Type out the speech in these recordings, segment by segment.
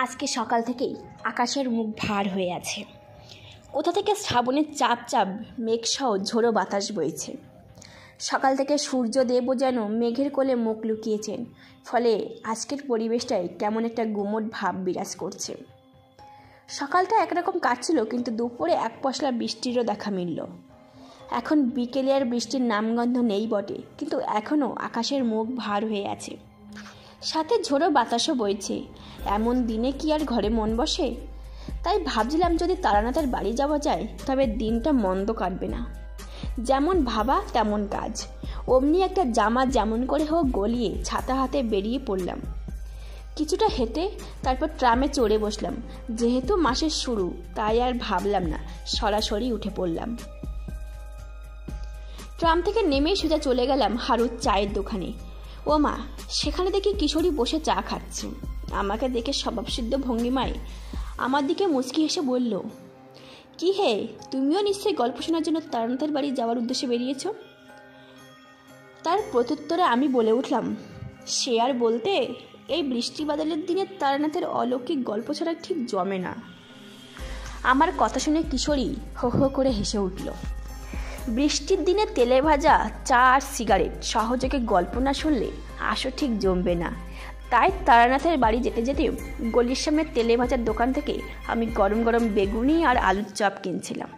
আজকে সকাল থেকেই আকাশের মুখ ভার হয়ে আছে। কোথা থেকে শ্রাবণের চাপ চাপ মেঘসহ ঝোড়ো বাতাস বইছে। সকাল থেকে সূর্যদেবও যেন মেঘের কোলে মুখ লুকিয়েছেন, ফলে আজকের পরিবেশটায় কেমন একটা গুমোট ভাব বিরাজ করছে। সকালটা একরকম কাটছিল, কিন্তু দুপুরে এক পশলা বৃষ্টিরও দেখা মিলল। এখন বিকেলে আর বৃষ্টির নামগন্ধ নেই বটে, কিন্তু এখনও আকাশের মুখ ভার হয়ে আছে, সাথে ঝোড়ো বাতাসও বইছে। এমন দিনে কি আর ঘরে মন বসে? তাই ভাবছিলাম যদি তারানাথের বাড়ি যাওয়া যায় তবে দিনটা মন্দ কাটবে না। যেমন ভাবা তেমন কাজ। অমনি একটা জামা যেমন করে হোক গলিয়ে ছাতা হাতে বেরিয়ে পড়লাম। কিছুটা হেঁটে তারপর ট্রামে চড়ে বসলাম। যেহেতু মাসের শুরু, তাই আর ভাবলাম না, সরাসরি উঠে পড়লাম। ট্রাম থেকে নেমেই সোজা চলে গেলাম হারুর চায়ের দোকানে। ও মা, সেখানে দেখি কিশোরী বসে চা খাচ্ছে। আমাকে দেখে স্বভাবসিদ্ধ ভঙ্গিমায় আমার দিকে মুচকি হেসে বলল, কি হে, তুমিও নিশ্চয়ই গল্প শোনার জন্য তারানাথের বাড়ি যাওয়ার উদ্দেশ্যে বেরিয়েছ? তার প্রত্যুত্তরে আমি বলে উঠলাম, সে আর বলতে, এই বৃষ্টি বাদলের দিনে তারানাথের অলৌকিক গল্প ছাড়া ঠিক জমে না। আমার কথা শুনে কিশোরী হো হো করে হেসে উঠল। বৃষ্টির দিনে তেলে ভাজা চা আর সিগারেট সহযোগে গল্প না শুনলে আসো ঠিক জমবে না। তাই তারানাথের বাড়ি যেতে যেতে গলির সামনে তেলে ভাজার দোকান থেকে আমি গরম গরম বেগুনি আর আলুর চপ কিনছিলাম।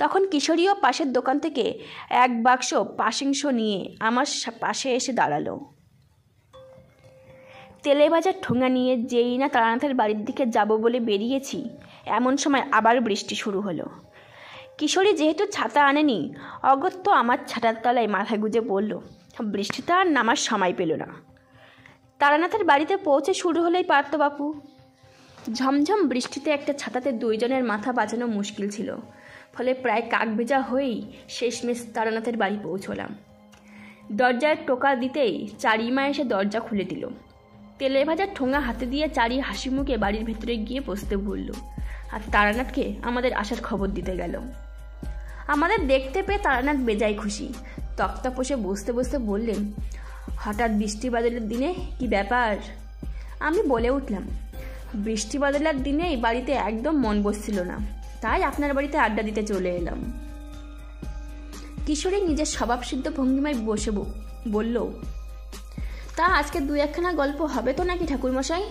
তখন কিশোরীও পাশের দোকান থেকে এক বাক্স পাশিংশ নিয়ে আমার পাশে এসে দাঁড়ালো। তেলে ভাজার ঠোঙা নিয়ে যেই না তারানাথের বাড়ির দিকে যাব বলে বেরিয়েছি, এমন সময় আবার বৃষ্টি শুরু হলো। কিশোরী যেহেতু ছাতা আনেনি, অগত্য আমার ছাতার তলায় মাথা গুঁজে পড়ল। বৃষ্টিটা আর নামার সময় পেল না। তারানাথের বাড়িতে পৌঁছে শুরু হলেই পারত বাপু। ঝমঝম বৃষ্টিতে একটা ছাতাতে দুইজনের মাথা বাঁচানো মুশকিল ছিল, ফলে প্রায় কাক ভেজা হয়েই শেষমেশ তারানাথের বাড়ি পৌঁছলাম। দরজায় টোকা দিতেই চারিমা এসে দরজা খুলে দিল। তেলে ভাজার ঠোঙা হাতে দিয়ে চারি হাসি মুখে বাড়ির ভেতরে গিয়ে বসতে বলল, আর তারানাথকে আমাদের আসার খবর দিতে গেল। আমাদের দেখতে পেয়ে তারানাথ বেজায় খুশি। তক্তা পোষে বসতে বসতে বললেন, হঠাৎ বৃষ্টি বাদলের দিনে কি ব্যাপার? আমি বলে উঠলাম, বৃষ্টি বাদলের দিনেই বাড়িতে একদম মন বসছিল না, তাই আপনার বাড়িতে আড্ডা দিতে চলে এলাম। কিশোরী নিজের স্বভাবসিদ্ধ ভঙ্গিমায় বসে বলল, তা আজকে দু একখানা গল্প হবে তো নাকি ঠাকুরমশাই?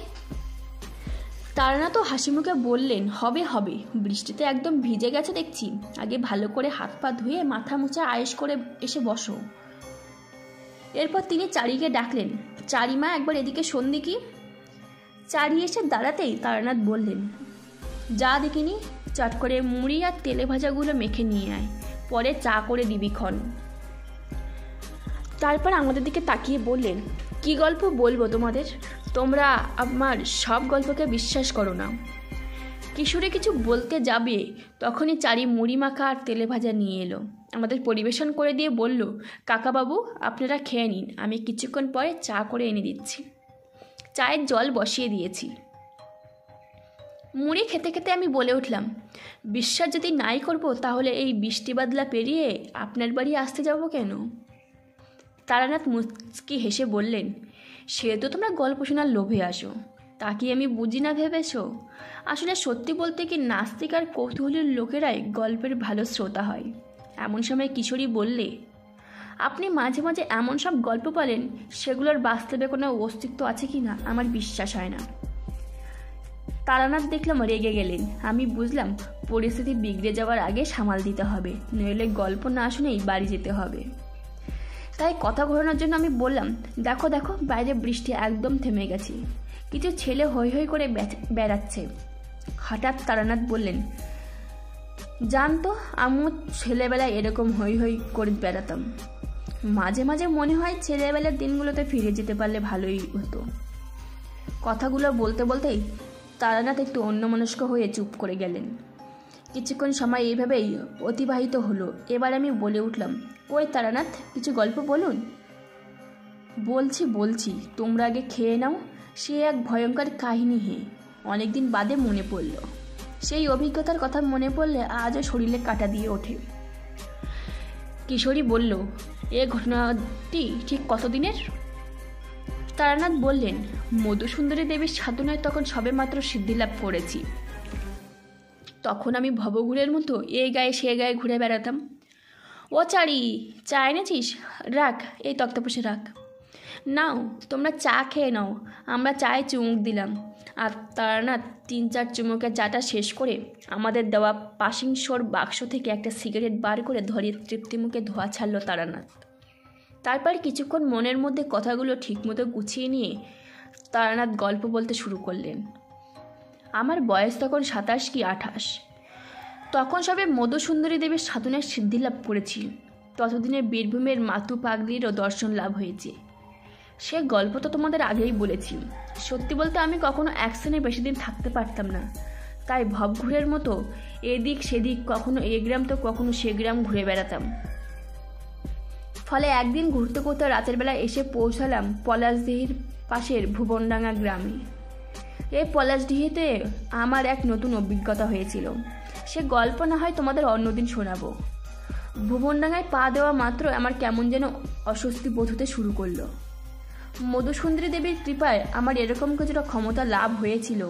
তারানাথও হাসি মুখে বললেন, হবে হবে, বৃষ্টিতে একদম ভিজে গেছে দেখছি, আগে ভালো করে হাত পা ধুয়ে মাথা মুছা আয়েশ করে এসে বসো। এরপর তিনি চারিকে ডাকলেন, চারিমা একবার এদিকে শোন দেখি। চারি এসে দাঁড়াতেই তারানাথ বললেন, যা দেখিনি, চট করে মুড়ি আর তেলে ভাজাগুলো মেখে নিয়ে আয়, পরে চা করে দিবি ক্ষণ। তারপর আমাদের দিকে তাকিয়ে বললেন, কি গল্প বলবো তোমাদের? তোমরা আমার সব গল্পকে বিশ্বাস করো না। কিশোরে কিছু বলতে যাবে, তখনই চারি মুড়ি মাখা আর তেলে ভাজা নিয়ে এলো। আমাদের পরিবেশন করে দিয়ে বলল, কাকাবাবু আপনারা খেয়ে নিন, আমি কিছুক্ষণ পরে চা করে এনে দিচ্ছি। চায়ের জল বসিয়ে দিয়েছি। মুড়ি খেতে খেতে আমি বলে উঠলাম, বিশ্বাস যদি নাই করবো তাহলে এই বৃষ্টি বাদলা পেরিয়ে আপনার বাড়ি আসতে যাব কেন? তারানাথ মুচকি হেসে বললেন, সে তো তোমরা গল্প শোনার লোভে আসো, তা কি আমি বুঝি না ভেবেছ? আসলে সত্যি বলতে কি, নাস্তিক আর কৌতূহলীর লোকেরাই গল্পের ভালো শ্রোতা হয়। এমন সময় কিশোরী বললে, আপনি মাঝে মাঝে এমন সব গল্প বলেন, সেগুলোর বাস্তবে কোনো অস্তিত্ব আছে কি না আমার বিশ্বাস হয় না। তারানাথ দেখলাম রেগে গেলেন। আমি বুঝলাম পরিস্থিতি বিগড়ে যাওয়ার আগে সামাল দিতে হবে, নইলে গল্প না শুনেই বাড়ি যেতে হবে। তাই কথা ঘোরানোর জন্য আমি বললাম, দেখো দেখো, বাইরে বৃষ্টি একদম থেমে গেছে, কিছু ছেলে হৈ হৈ করে বেড়াচ্ছে। হঠাৎ তারানাথ বললেন, জানতো আমিও ছেলেবেলায় এরকম হৈ হৈ করে বেড়াতাম। মাঝে মাঝে মনে হয় ছেলেবেলার দিনগুলোতে ফিরে যেতে পারলে ভালোই হতো। কথাগুলো বলতে বলতেই তারানাথ একটু অন্যমনস্ক হয়ে চুপ করে গেলেন। কিছুক্ষণ সময় এইভাবেই অতিবাহিত হলো। এবার আমি বলে উঠলাম, ওই তারানাথ, কিছু গল্প বলুন। বলছি, তোমরা আগে খেয়ে নাও। সে এক ভয়ঙ্কর কাহিনী হে, অনেকদিন বাদে মনে পড়ল। সেই অভিজ্ঞতার কথা মনে পড়লে আজও শরীরে কাঁটা দিয়ে ওঠে। কিশোরী বলল, এ ঘটনাটি ঠিক কতদিনের? তারানাথ বললেন, মধুসুন্দরী দেবীর সাধনায় তখন সবেমাত্র সিদ্ধিলাভ করেছি। তখন আমি ভবঘুরের মতো এ গায়ে সে গায়ে ঘুরে বেড়াতাম। ও চারি, চা এনেছিস? রাখ, এই তক্তাপোষে রাখ। নাও, তোমরা চা খেয়ে নাও। আমরা চায়ে চুমুক দিলাম। আর তারানাথ 3-4 চুমুকের চাটা শেষ করে আমাদের দেওয়া পাশিংশোর বাক্স থেকে একটা সিগারেট বার করে ধরিয়ে তৃপ্তিমুখে ধোয়া ছাড়ল তারানাথ। তারপর কিছুক্ষণ মনের মধ্যে কথাগুলো ঠিকমতো গুছিয়ে নিয়ে তারানাথ গল্প বলতে শুরু করলেন। আমার বয়স তখন 27 কি 28। তখন সবে মধুসুন্দরী দেবীর সাধনায় সিদ্ধিলাভ করেছি। ততদিনে বীরভূমের মাতু পাগলিরও দর্শন লাভ হয়েছে। সে গল্প তো তোমাদের আগেই বলেছি। সত্যি বলতে আমি কখনো অ্যাকশনে বেশি দিন থাকতে পারতাম না, তাই ভবঘুরের মতো এদিক সেদিক, কখনো এ গ্রাম তো কখনো সে গ্রাম ঘুরে বেড়াতাম। ফলে একদিন ঘুরতে ঘুরতে রাতের বেলা এসে পৌঁছালাম পলাশডিহির পাশের ভুবনডাঙ্গা গ্রামে। এই পলাশডিহিতে আমার এক নতুন অভিজ্ঞতা হয়েছিল। সে গল্প না হয় তোমাদের অন্যদিন শোনাবো। ভুবনডাঙ্গায় পা দেওয়া মাত্র আমার কেমন যেন অস্বস্তি বোধ হতে শুরু করলো। মধুসুন্দরী দেবীর কৃপায় আমার এরকম কিছুটা ক্ষমতা লাভ হয়েছিল।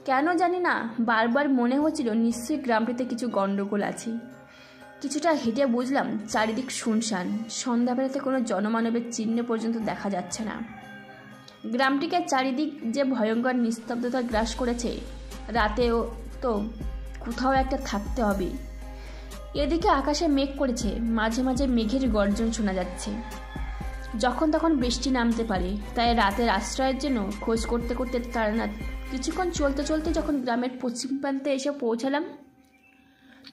কেন জানি না, বারবার মনে হচ্ছিল নিশ্চয়ই গ্রামটিতে কিছু গণ্ডগোল আছে। কিছুটা হেঁটে বুঝলাম চারিদিক শুনশান। সন্ধ্যাবেলাতে কোনো জনমানবের চিহ্ন পর্যন্ত দেখা যাচ্ছে না। গ্রামটিকে চারিদিক যে ভয়ঙ্কর নিস্তব্ধতা গ্রাস করেছে। রাতেও তো কোথাও একটা থাকতে হবে। এদিকে আকাশে মেঘ করেছে, মাঝে মাঝে মেঘের গর্জন শোনা যাচ্ছে। যখন তখন বৃষ্টি নামতে পারে, তাই রাতের আশ্রয়ের জন্য খোঁজ করতে করতে তারানাথ কিছুক্ষণ চলতে চলতে যখন গ্রামের পশ্চিম প্রান্তে এসে পৌঁছালাম,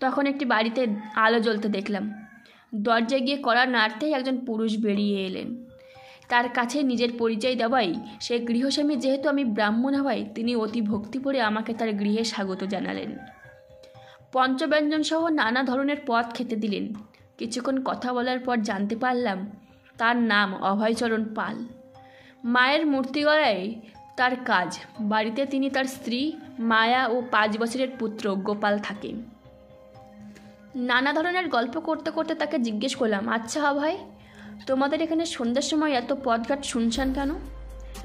তখন একটি বাড়িতে আলো জ্বলতে দেখলাম। দরজায় গিয়ে কড়া নাড়তেই একজন পুরুষ বেরিয়ে এলেন। তার কাছে নিজের পরিচয় দেওয়াই সে গৃহস্বামী, যেহেতু আমি ব্রাহ্মণ হওয়ায় তিনি অতি ভক্তি করে আমাকে তার গৃহে স্বাগত জানালেন। পঞ্চব্যঞ্জন সহ নানা ধরনের পদ খেতে দিলেন। কিছুক্ষণ কথা বলার পর জানতে পারলাম তার নাম অভয়চরণ পাল। মায়ের মূর্তি গড়ায় তার কাজ। বাড়িতে তিনি, তার স্ত্রী মায়া ও 5 বছরের পুত্র গোপাল থাকে। নানা ধরনের গল্প করতে করতে তাকে জিজ্ঞেস করলাম, আচ্ছা অভয়, তোমাদের এখানে সন্ধ্যার সময় এত পথঘাট শুনশান কেন?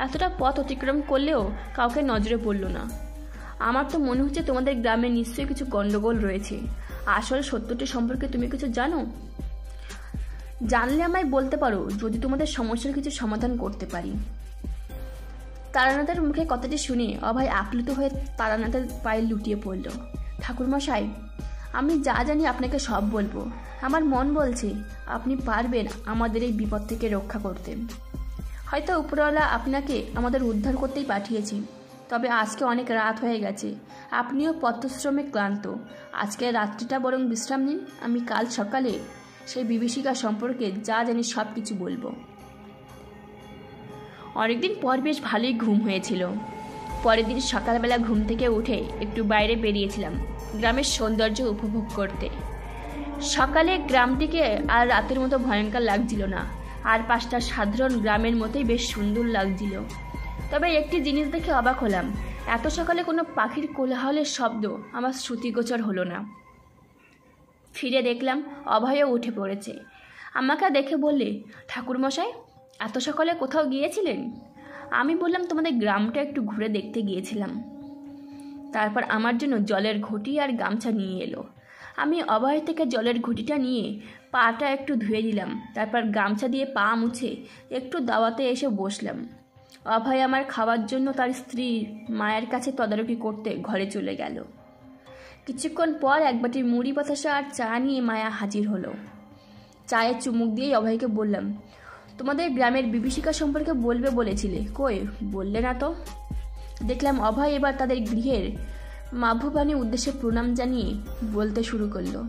এতটা পথ অতিক্রম করলেও কাউকে নজরে পড়ল না। আমার তো মনে হচ্ছে তোমাদের গ্রামে নিশ্চয়ই কিছু গণ্ডগোল রয়েছে। আসল সত্যটি সম্পর্কে তুমি কিছু জানো? জানলে আমায় বলতে পারো, যদি তোমাদের সমস্যার কিছু সমাধান করতে পারি। তারানাথের মুখে কথাটি শুনে অভয় আপ্লুত হয়ে তারানাথের পায়ে লুটিয়ে পড়ল। ঠাকুরমশাই, আমি যা জানি আপনাকে সব বলবো। আমার মন বলছে আপনি পারবেন আমাদের এই বিপদ থেকে রক্ষা করতে। হয়তো উপরওয়ালা আপনাকে আমাদের উদ্ধার করতেই পাঠিয়েছি। তবে আজকে অনেক রাত হয়ে গেছে, আপনিও পথশ্রমে ক্লান্ত। আজকে রাত্রিটা বরং বিশ্রাম নিন। আমি কাল সকালে সেই বিভীষিকা সম্পর্কে যা জানি সব কিছু বলবো। অনেকদিন পর বেশ ভালোই ঘুম হয়েছিল। পরের দিন সকালবেলা ঘুম থেকে উঠে একটু বাইরে বেরিয়েছিলাম গ্রামের সৌন্দর্য উপভোগ করতে। সকালে গ্রামটিকে আর রাতের মতো ভয়ঙ্কর লাগছিল না। আর 5টা সাধারণ গ্রামের মতোই বেশ সুন্দর লাগছিল। তবে একটি জিনিস দেখে অবাক হলাম, এত সকালে কোনো পাখির কোলাহলের শব্দ আমার শ্রুতিগোচর হলো না। ফিরে দেখলাম অভয়ও উঠে পড়েছে। আমাকে দেখে বললে, ঠাকুরমশাই, এত সকালে কোথাও গিয়েছিলেন? আমি বললাম, তোমাদের গ্রামটা একটু ঘুরে দেখতে গিয়েছিলাম। তারপর আমার জন্য জলের ঘটি আর গামছা নিয়ে এলো। আমি অভয় থেকে জলের ঘটিটা নিয়ে পাটা একটু ধুয়ে দিলাম। তারপর গামছা দিয়ে পা মুছে একটু দাওয়াতে এসে বসলাম। অভয় আমার খাওয়ার জন্য তার স্ত্রী মায়ের কাছে তদারকি করতে ঘরে চলে গেল। কিছুক্ষণ পর এক বাটি মুড়ি বাতাসা আর চা নিয়ে মায়া হাজির হলো। চায়ে চুমুক দিয়েই অভয়কে বললাম, তোমাদের গ্রামের বিভীষিকা সম্পর্কে বলবে বলেছিলে, কই বললে না তো? দেখলাম অভয় এবার তাদের গৃহের মাভবানীর উদ্দেশ্যে প্রণাম জানিয়ে বলতে শুরু করলো,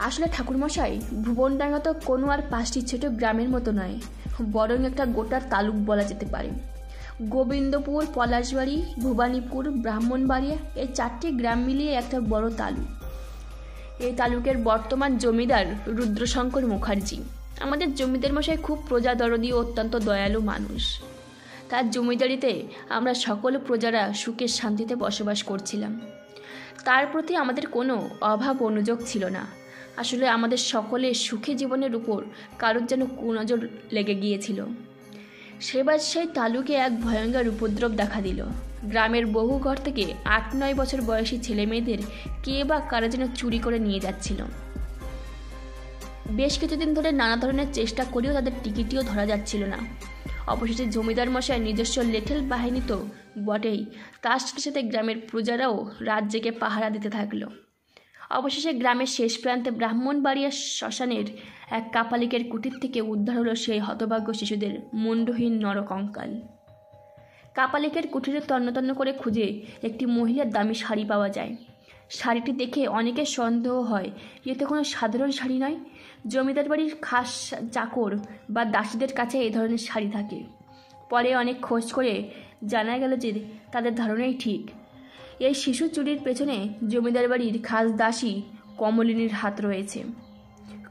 আসলে ঠাকুরমশাই, ভুবনডাঙ্গা তো কোনো আর 5টি ছোট গ্রামের মতো নয়, বরং একটা গোটা তালুক বলা যেতে পারে। গোবিন্দপুর, পলাশবাড়ি, ভবানীপুর, ব্রাহ্মণবাড়িয়া, এই 4টি গ্রাম মিলিয়ে একটা বড় তালুক। এই তালুকের বর্তমান জমিদার রুদ্রশঙ্কর মুখার্জি। আমাদের জমিদার মশাই খুব প্রজাদরদী ও অত্যন্ত দয়ালু মানুষ। তার জমিদারিতে আমরা সকল প্রজারা সুখে শান্তিতে বসবাস করছিলাম। তার প্রতি আমাদের কোনো অভাব অনুযোগ ছিল না। আসলে আমাদের সকলের সুখী জীবনের উপর কারোর যেন কুনজর লেগে গিয়েছিল। সেবার সেই তালুকে এক ভয়ঙ্কর উপদ্রব দেখা দিল। গ্রামের বহু ঘর থেকে 8-9 বছর বয়সী ছেলে মেয়েদের কে বা কারা যেন চুরি করে নিয়ে যাচ্ছিল। বেশ কিছুদিন ধরে নানা ধরনের চেষ্টা করেও তাদের টিকিটিও ধরা যাচ্ছিল না। অবশেষে জমিদার মশাই নিজস্ব লেঠেল বাহিনী তো বটেই, তার সাথে সাথে গ্রামের প্রজারাও রাত জেগে পাহারা দিতে থাকলো। অবশেষে গ্রামের শেষ প্রান্তে ব্রাহ্মণবাড়িয়া শ্মশানের এক কাপালিকের কুটির থেকে উদ্ধার হলো সেই হতভাগ্য শিশুদের মুন্ডহীন নরকঙ্কাল। কাপালিকের কুটিরে তন্ন করে খুঁজে একটি মহিলার দামি শাড়ি পাওয়া যায়। শাড়িটি দেখে অনেকের সন্দেহ হয় এতে কোনো সাধারণ শাড়ি নয়, জমিদার বাড়ির খাস চাকর বা দাসীদের কাছে এই ধরনের শাড়ি থাকে। পরে অনেক খোঁজ করে জানা গেল যে তাদের ধারণাই ঠিক। এই শিশু চুরির পেছনে জমিদার বাড়ির খাস দাসী কমলিনীর হাত রয়েছে।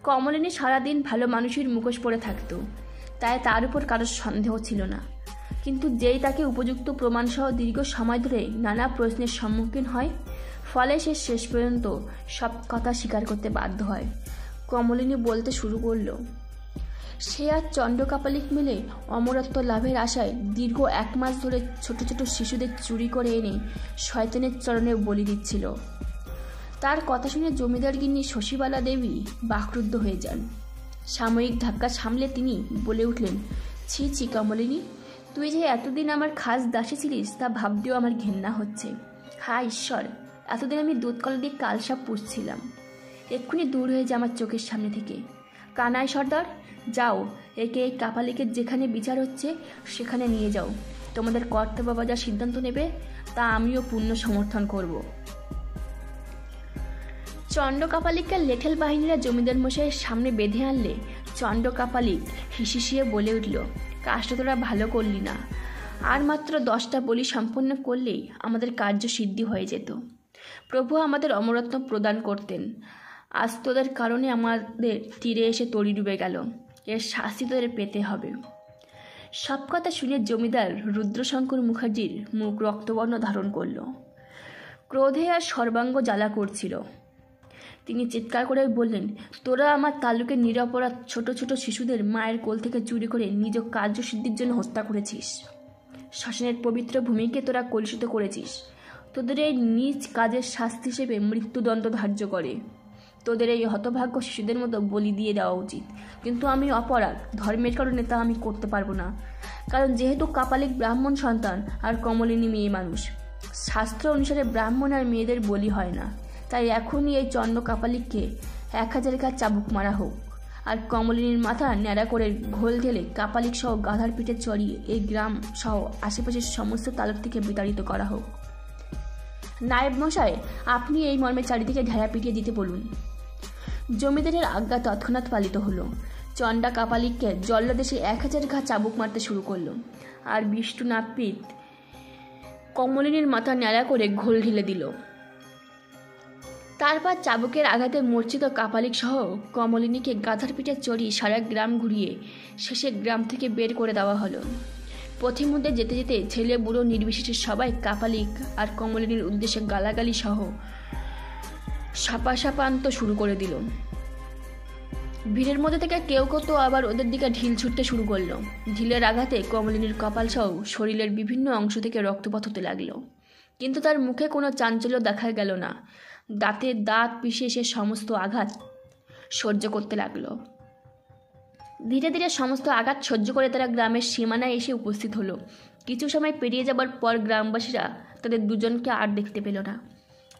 কমলিনী সারাদিন ভালো মানুষের মুখোশ পরে থাকত, তাই তার উপর কারোর সন্দেহ ছিল না। কিন্তু যেই তাকে উপযুক্ত প্রমাণসহ দীর্ঘ সময় ধরে নানা প্রশ্নের সম্মুখীন হয়, ফলে সে শেষ পর্যন্ত সব কথা স্বীকার করতে বাধ্য হয়। কমলিনী বলতে শুরু করল, সে আর চণ্ডকাপালিক মিলে অমরত্ব লাভের আশায় দীর্ঘ 1 মাস ধরে ছোট ছোট শিশুদের চুরি করে এনে শয়তানের চরণে বলি দিচ্ছিল। তার কথা শুনে জমিদার গিন্নি শশীবালা দেবী বাকরুদ্ধ হয়ে যান। সাময়িক ধাক্কা সামলে তিনি বলে উঠলেন, ছি ছি কমলিনী, তুই যে এতদিন আমার খাস দাসী ছিলিস তা ভাবতেও আমার ঘেন্না হচ্ছে। হায় ঈশ্বর, এতদিন আমি দুধ কলা দিয়ে কালসাপ পুষছিলাম, এক্ষুনি দূর হয়ে যা আমার চোখের সামনে থেকে। কানাই সর্দার, যাও, একে এই কাপালিকের যেখানে বিচার হচ্ছে সেখানে নিয়ে যাও। তোমাদের কর্তব্য বা যা সিদ্ধান্ত নেবে তা আমিও পূর্ণ সমর্থন করব। চণ্ডকাপালিককে লেঠেল বাহিনীরা জমিদার মশাইয়ের সামনে বেঁধে আনলে চণ্ডকাপালিক হিসিয়ে বলে উঠল, কাজটা তোরা ভালো করলি না, আর মাত্র 10টা বলি সম্পন্ন করলেই আমাদের কার্য সিদ্ধি হয়ে যেত। প্রভু আমাদের অমরত্ব প্রদান করতেন, আজ তোদের কারণে আমাদের তীরে এসে তরি ডুবে গেল, এর শাস্তি তোদের পেতে হবে। সব কথা শুনে জমিদার রুদ্রশঙ্কর মুখার্জির মুখ রক্তবর্ণ ধারণ করল। ক্রোধে আর সর্বাঙ্গ জ্বালা করছিল। তিনি চিৎকার করে বললেন, তোরা আমার তালুকের নিরপরাধ ছোট ছোট শিশুদের মায়ের কোল থেকে চুরি করে নিজ কার্যসিদ্ধির জন্য হত্যা করেছিস। শ্মশানের পবিত্র ভূমিকে তোরা কলুষিত করেছিস। তোদের এই নিজ কাজের শাস্তি হিসেবে মৃত্যুদণ্ড ধার্য করে তোদের এই হতভাগ্য শিশুদের মতো বলি দিয়ে দেওয়া উচিত। কিন্তু আমি অপরাধ, ধর্মের কারণে তা আমি করতে পারবো না, কারণ যেহেতু কাপালিক ব্রাহ্মণ সন্তান আর কমলিনী মেয়ে মানুষ, শাস্ত্র অনুসারে ব্রাহ্মণ আর মেয়েদের বলি হয় না। তাই এখনই এই চণ্ড কাপালিককে 1000 গাছ চাবুক মারা হোক, আর কমলিনীর মাথা ন্যাড়া করে ঘোল ঢেলে কাপালিক সহ গাধার পিঠে চড়িয়ে এই গ্রাম সহ আশেপাশের সমস্ত তালুক থেকে বিতাড়িত করা হোক। নায়েব মশাই, আপনি এই মর্মে চারিদিকে ঢেলা পিটিয়ে দিতে বলুন। জমিদারের আজ্ঞা তৎক্ষণাৎ পালিত হলো। চণ্ডা কাপালিককে জল্লাদেশে 1000 ঘা চাবুক মারতে শুরু করলো, আর বিষ্ণু নাপিত কমলিনীর মাথা ন্যাড়া করে ঘোল ঢেলে দিল। তারপর চাবুকের আঘাতে মূর্ছিত কাপালিক সহ কমলিনীকে গাধার পিঠে চড়িয়ে সারা গ্রাম ঘুরিয়ে শেষে গ্রাম থেকে বের করে দেওয়া হলো। পথের মধ্যে যেতে যেতে ছেলে বুড়ো নির্বিশেষে সবাই কাপালিক আর কমলিনীর উদ্দেশ্যে গালাগালি সহ সাপাসাপান্ত শুরু করে দিল। ভিড়ের মধ্যে থেকে কেউ তো আবার ওদের দিকে ঢিল ছুটতে শুরু করলো। ঢিলের আঘাতে কমলিনীর কপাল সহ শরীরের বিভিন্ন অংশ থেকে রক্তপাত হতে লাগলো, কিন্তু তার মুখে কোনো চাঞ্চল্য দেখা গেল না। দাঁতে দাঁত পিষে সে সমস্ত আঘাত সহ্য করতে লাগলো। ধীরে ধীরে সমস্ত আঘাত সহ্য করে তারা গ্রামের সীমানায় এসে উপস্থিত হলো। কিছু সময় পেরিয়ে যাবার পর গ্রামবাসীরা তাদের দুজনকে আর দেখতে পেল না।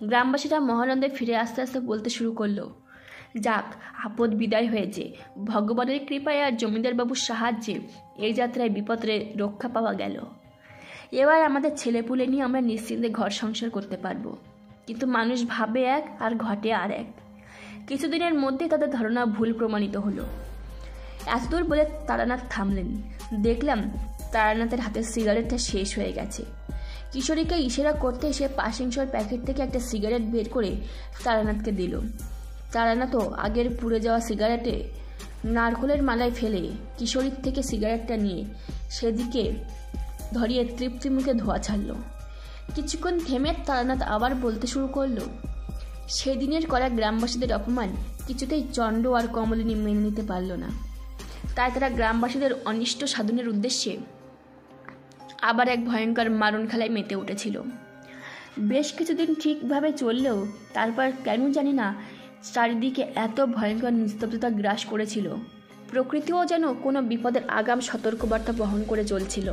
গ্রামবাসীরা মহানন্দে ফিরে আস্তে আস্তে বলতে শুরু করলো, যাক, আপদ বিদায় হয়েছে, ভগবানের কৃপায় আর জমিদার বাবুর সাহায্যে এই যাত্রায় বিপদে রক্ষা পাওয়া গেল। এবার আমাদের ছেলেপুলে নিয়ে আমরা নিশ্চিন্তে ঘর সংসার করতে পারবো। কিন্তু মানুষ ভাবে এক আর ঘটে আর এক। কিছুদিনের মধ্যে তাদের ধারণা ভুল প্রমাণিত হলো। এতদূর বলে তারানাথ থামলেন। দেখলাম তারানাথের হাতের সিগারেটটা শেষ হয়ে গেছে। কিশোরীকে ইশারা করতে সে পাশিংশর প্যাকেট থেকে একটা সিগারেট বের করে তারানাথকে দিল। তারানাথও আগের পুড়ে যাওয়া সিগারেটে নারকোলের মালায় ফেলে কিশোরীর থেকে সিগারেটটা নিয়ে সেদিকে ধরিয়ে তৃপ্তি মুখে ধোয়া ছাড়ল। কিছুক্ষণ থেমে তারানাথ আবার বলতে শুরু করলো, সেদিনের করা গ্রামবাসীদের অপমান কিছুতেই চণ্ড আর কমলিনী মেনে নিতে পারল না। তাই তারা গ্রামবাসীদের অনিষ্ট সাধনের উদ্দেশ্যে আবার এক ভয়ঙ্কর মারণ খেলায় মেতে উঠেছিল। বেশ কিছুদিন ঠিকভাবে চললেও তারপর কেন জানি না চারিদিকে এত ভয়ঙ্কর নিস্তব্ধতা গ্রাস করেছিল। প্রকৃতিও যেন কোনো বিপদের আগাম সতর্কবার্তা বহন করে চলছিল।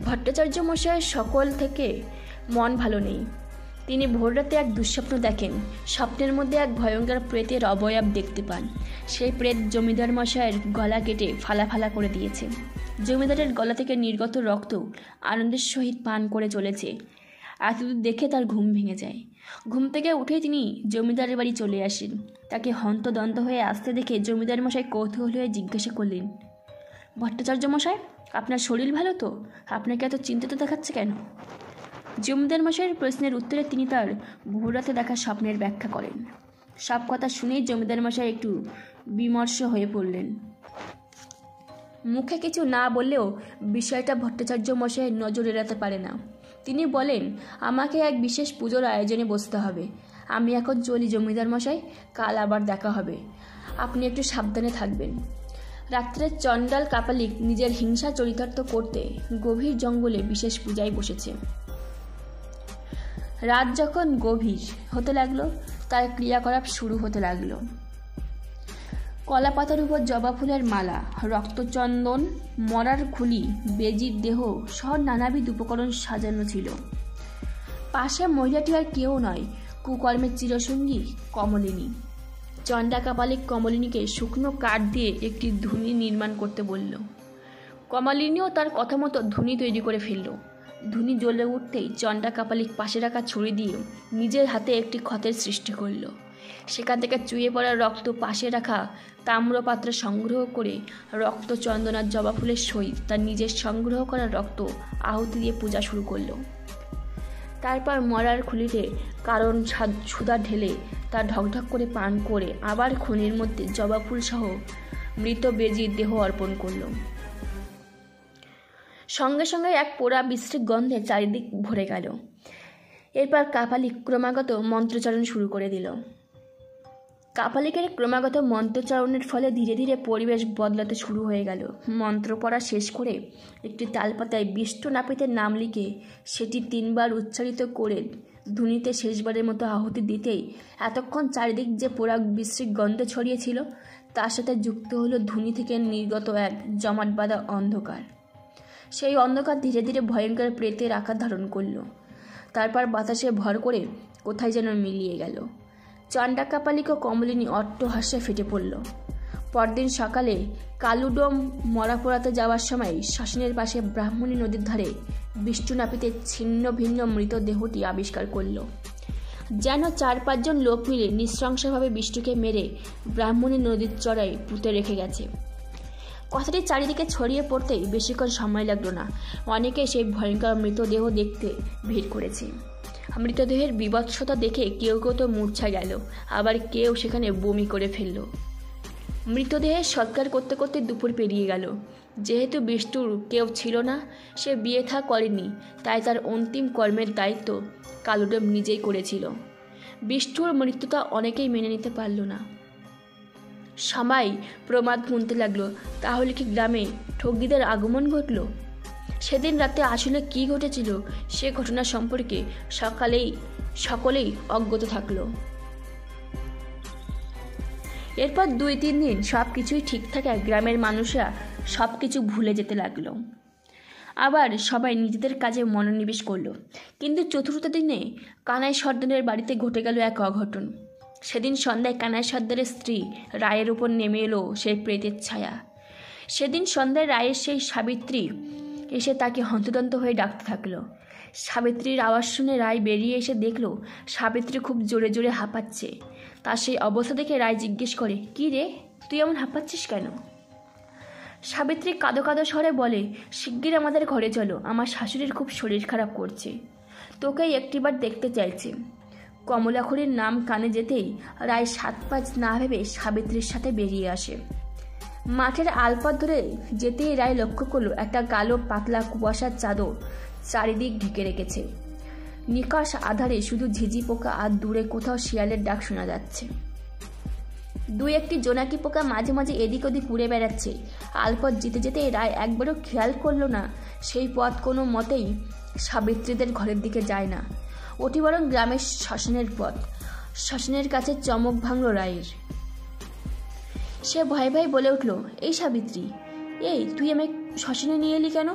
ভট্টাচার্য মশাইয়ের সকল থেকে মন ভালো নেই। তিনি ভোররাতে এক দুঃস্বপ্ন দেখেন। স্বপ্নের মধ্যে এক ভয়ঙ্কর প্রেতের অবয়ব দেখতে পান। সেই প্রেত জমিদার মশাইয়ের গলা কেটে ফালা ফালা করে দিয়েছে। জমিদারের গলা থেকে নির্গত রক্ত আনন্দের সহিত পান করে চলেছে। এতদূর দেখে তার ঘুম ভেঙে যায়। ঘুম থেকে উঠে তিনি জমিদারের বাড়ি চলে আসেন। তাকে হন্তদন্ত হয়ে আসতে দেখে জমিদার মশাই কৌতূহল হয়ে জিজ্ঞাসা করলেন, ভট্টাচার্য মশাই, আপনার শরীর ভালো তো? আপনাকে এত চিন্তিত দেখাচ্ছে কেন? জমিদার মশাইয়ের প্রশ্নের উত্তরে তিনি তার ভোররাতে দেখা স্বপ্নের ব্যাখ্যা করেন। সব কথা শুনেই জমিদার মশাই একটু বিমর্ষ হয়ে পড়লেন। মুখে কিছু না বললেও বিষয়টা ভট্টাচার্য মশাইয়ের নজর এড়াতে পারে না। তিনি বলেন, আমাকে এক বিশেষ পুজোর আয়োজনে বসতে হবে। আমি এখন চলি জমিদার মশাই, কাল আবার দেখা হবে। আপনি একটু সাবধানে থাকবেন। রাত্রে চণ্ডাল কাপালিক নিজের হিংসা চরিতার্থ করতে গভীর জঙ্গলে বিশেষ পূজায় বসেছে। রাত যখন গভীর হতে লাগলো, তার ক্রিয়াকলাপ শুরু হতে লাগলো। কলা পাতার উপর জবা ফুলের মালা, রক্তচন্দন, মরার খুলি, বেজির দেহ সহ নানাবিধ উপকরণ সাজানো ছিল। পাশে মহিলাটি আর কেউ নয়, কুকর্মের চিরসঙ্গী কমলিনী। চণ্ডা কাপালিক কমলিনীকে শুকনো কাঠ দিয়ে একটি ধুনি নির্মাণ করতে বলল। কমলিনীও তার কথা মতো ধুনি তৈরি করে ফেলল। ধুনি জ্বলে উঠতেই চণ্ডা কাপালিক পাশে রাখা ছুরি দিয়ে নিজের হাতে একটি ক্ষতের সৃষ্টি করল। সেখান থেকে চুইয়ে পড়া রক্ত পাশে রাখা তাম্রপাত্রে সংগ্রহ করে রক্ত চন্দনার জবা ফুলের সহিত তার নিজের সংগ্রহ করা রক্ত আহুতি দিয়ে পূজা শুরু করল। তারপর মরার খুলিতে কারণ সুধা ঢেলে তা ঢকঢক করে পান করে আবার খনির মধ্যে জবা ফুল সহ মৃত বেজির দেহ অর্পণ করল। সঙ্গে সঙ্গে এক পোড়া বিশ্রী গন্ধে চারিদিক ভরে গেল। এরপর কাপালিক ক্রমাগত মন্ত্রোচ্চারণ শুরু করে দিল। কাপালিকের ক্রমাগত মন্ত্রোচ্চারণের ফলে ধীরে ধীরে পরিবেশ বদলাতে শুরু হয়ে গেল। মন্ত্র পড়া শেষ করে একটি তালপাতায় বিষ্ণু নাপিতের নাম লিখে সেটি 3 বার উচ্চারিত করে ধুনিতে শেষবারের মতো আহুতি দিতেই এতক্ষণ চারিদিক যে পোড়া বিশ্রী গন্ধ ছড়িয়েছিল তার সাথে যুক্ত হলো ধুনি থেকে নির্গত এক জমাট বাঁধা অন্ধকার। সেই অন্ধকার ধীরে ধীরে ভয়ঙ্কর প্রেতের আকার ধারণ করল। তারপর বাতাসে ভর করে কোথায় যেন মিলিয়ে গেল। চণ্ডা কাপালিক ও কমলিনী অট্টহাস্যে ফেটে পড়ল। পরদিন সকালে কালুডোম মরা পোড়াতে যাওয়ার সময় শ্মশানের পাশে ব্রাহ্মণী নদীর ধারে বিষ্ণু নাপিতের ছিন্ন ভিন্ন মৃতদেহটি আবিষ্কার করল। যেন 4-5 জন লোক মিলে নৃশংসভাবে বিষ্ণুকে মেরে ব্রাহ্মণী নদীর চড়ায় পুঁতে রেখে গেছে। কথাটি চারিদিকে ছড়িয়ে পড়তেই বেশিক্ষণ সময় লাগলো না। অনেকে সেই ভয়ঙ্কর মৃতদেহ দেখতে ভিড় করেছে। মৃতদেহের বিভৎসতা দেখে কেউ কেউ তো মূর্ছা গেল, আবার কেউ সেখানে বমি করে ফেলল। মৃতদেহের সৎকার করতে করতে দুপুর পেরিয়ে গেল। যেহেতু বিষ্ণুর কেউ ছিল না, সে বিয়ে থা করেনি, তাই তার অন্তিম কর্মের দায়িত্ব কালুডোম নিজেই করেছিল। বিষ্ণুর মৃত্যুটা অনেকেই মেনে নিতে পারল না। সবাই প্রমাদ গুনতে লাগলো, তাহলে কি গ্রামে ঠগীদের আগমন ঘটল? সেদিন রাতে আসলে কি ঘটেছিল সে ঘটনা সম্পর্কে সকলেই অজ্ঞত থাকলো। এরপর 2-3 দিন সব কিছুই ঠিক থাকে। গ্রামের মানুষরা সব কিছু ভুলে যেতে লাগলো। আবার সবাই নিজেদের কাজে মনোনিবেশ করলো। কিন্তু চতুর্থ দিনে কানাই সর্দারের বাড়িতে ঘটে গেল এক অঘটন। সেদিন সন্ধ্যায় কানাই সর্দারের স্ত্রী রায়ের উপর নেমে এলো সেই প্রেতের ছায়া। সেদিন সন্ধ্যায় রায়ের সেই সাবিত্রী এসে তাকে হন্তদন্ত হয়ে ডাকতে থাকলো। সাবিত্রীর আওয়াজ শুনে রায় বেরিয়ে এসে দেখলো সাবিত্রী খুব জোরে জোরে হাঁপাচ্ছে। তার সেই অবস্থা দেখে রায় জিজ্ঞেস করে, কি রে, তুই এমন হাঁপাচ্ছিস কেন? সাবিত্রী কাঁদো কাঁদো স্বরে বলে, শিগগির আমাদের ঘরে চলো, আমার শাশুড়ির খুব শরীর খারাপ করছে, তোকেই একটিবার দেখতে চাইছে। কমলাখড়ির নাম কানে যেতেই রায় 7-5 না ভেবে সাবিত্রীর সাথে বেরিয়ে আসে। মাঠের আলপথ ধরে যেতেই রায় লক্ষ্য করলো একটা কালো পাতলা কুয়াশার চাদর চারিদিক ঢেকে রেখেছে। নিকাশ আধারে শুধু ঝিঝি পোকা আর দূরে কোথাও শিয়ালের ডাক শোনা যাচ্ছে। দুই একটি জোনাকি পোকা মাঝে মাঝে এদিক ওদিক উড়ে বেড়াচ্ছে। আলপথ যেতে যেতে রায় একবারও খেয়াল করলো না সেই পথ কোনো মতেই সাবিত্রীদের ঘরের দিকে যায় না, ওটি বরং গ্রামের শ্মশানের পথ। শ্মশানের কাছে চমক ভাঙল রায়ের। সে ভয়ে ভয়ে বলে উঠল, এই সাবিত্রী, এই তুই আমায় শ্মশানে নিয়ে এলি কেন?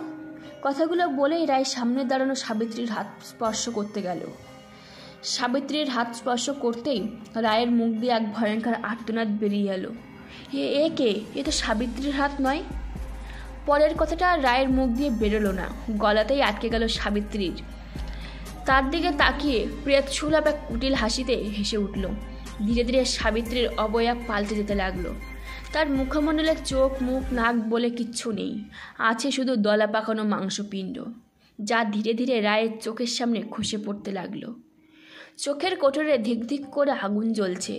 কথাগুলো বলেই রায় সামনে দাঁড়ানো সাবিত্রীর হাত স্পর্শ করতে গেল। সাবিত্রীর হাত স্পর্শ করতেই রায়ের মুখ দিয়ে এক ভয়ঙ্কর আর্তনাদ বেরিয়ে এলো। এ কে? এ তো সাবিত্রীর হাত নয়। পরের কথাটা রায়ের মুখ দিয়ে বেরোলো না, গলাতেই আটকে গেল সাবিত্রীর। তার দিকে তাকিয়ে প্রেতসুলভ এক কুটিল হাসিতে হেসে উঠল। ধীরে ধীরে সাবিত্রীর অবয়ব পাল্টে যেতে লাগলো। তার মুখমণ্ডলে চোখ, মুখ, নাক বলে কিচ্ছু নেই, আছে শুধু দলা পাকানো মাংসপিণ্ড, যা ধীরে ধীরে রায়ের চোখের সামনে খসে পড়তে লাগলো। চোখের কোটরে ধিক ধিক করে আগুন জ্বলছে।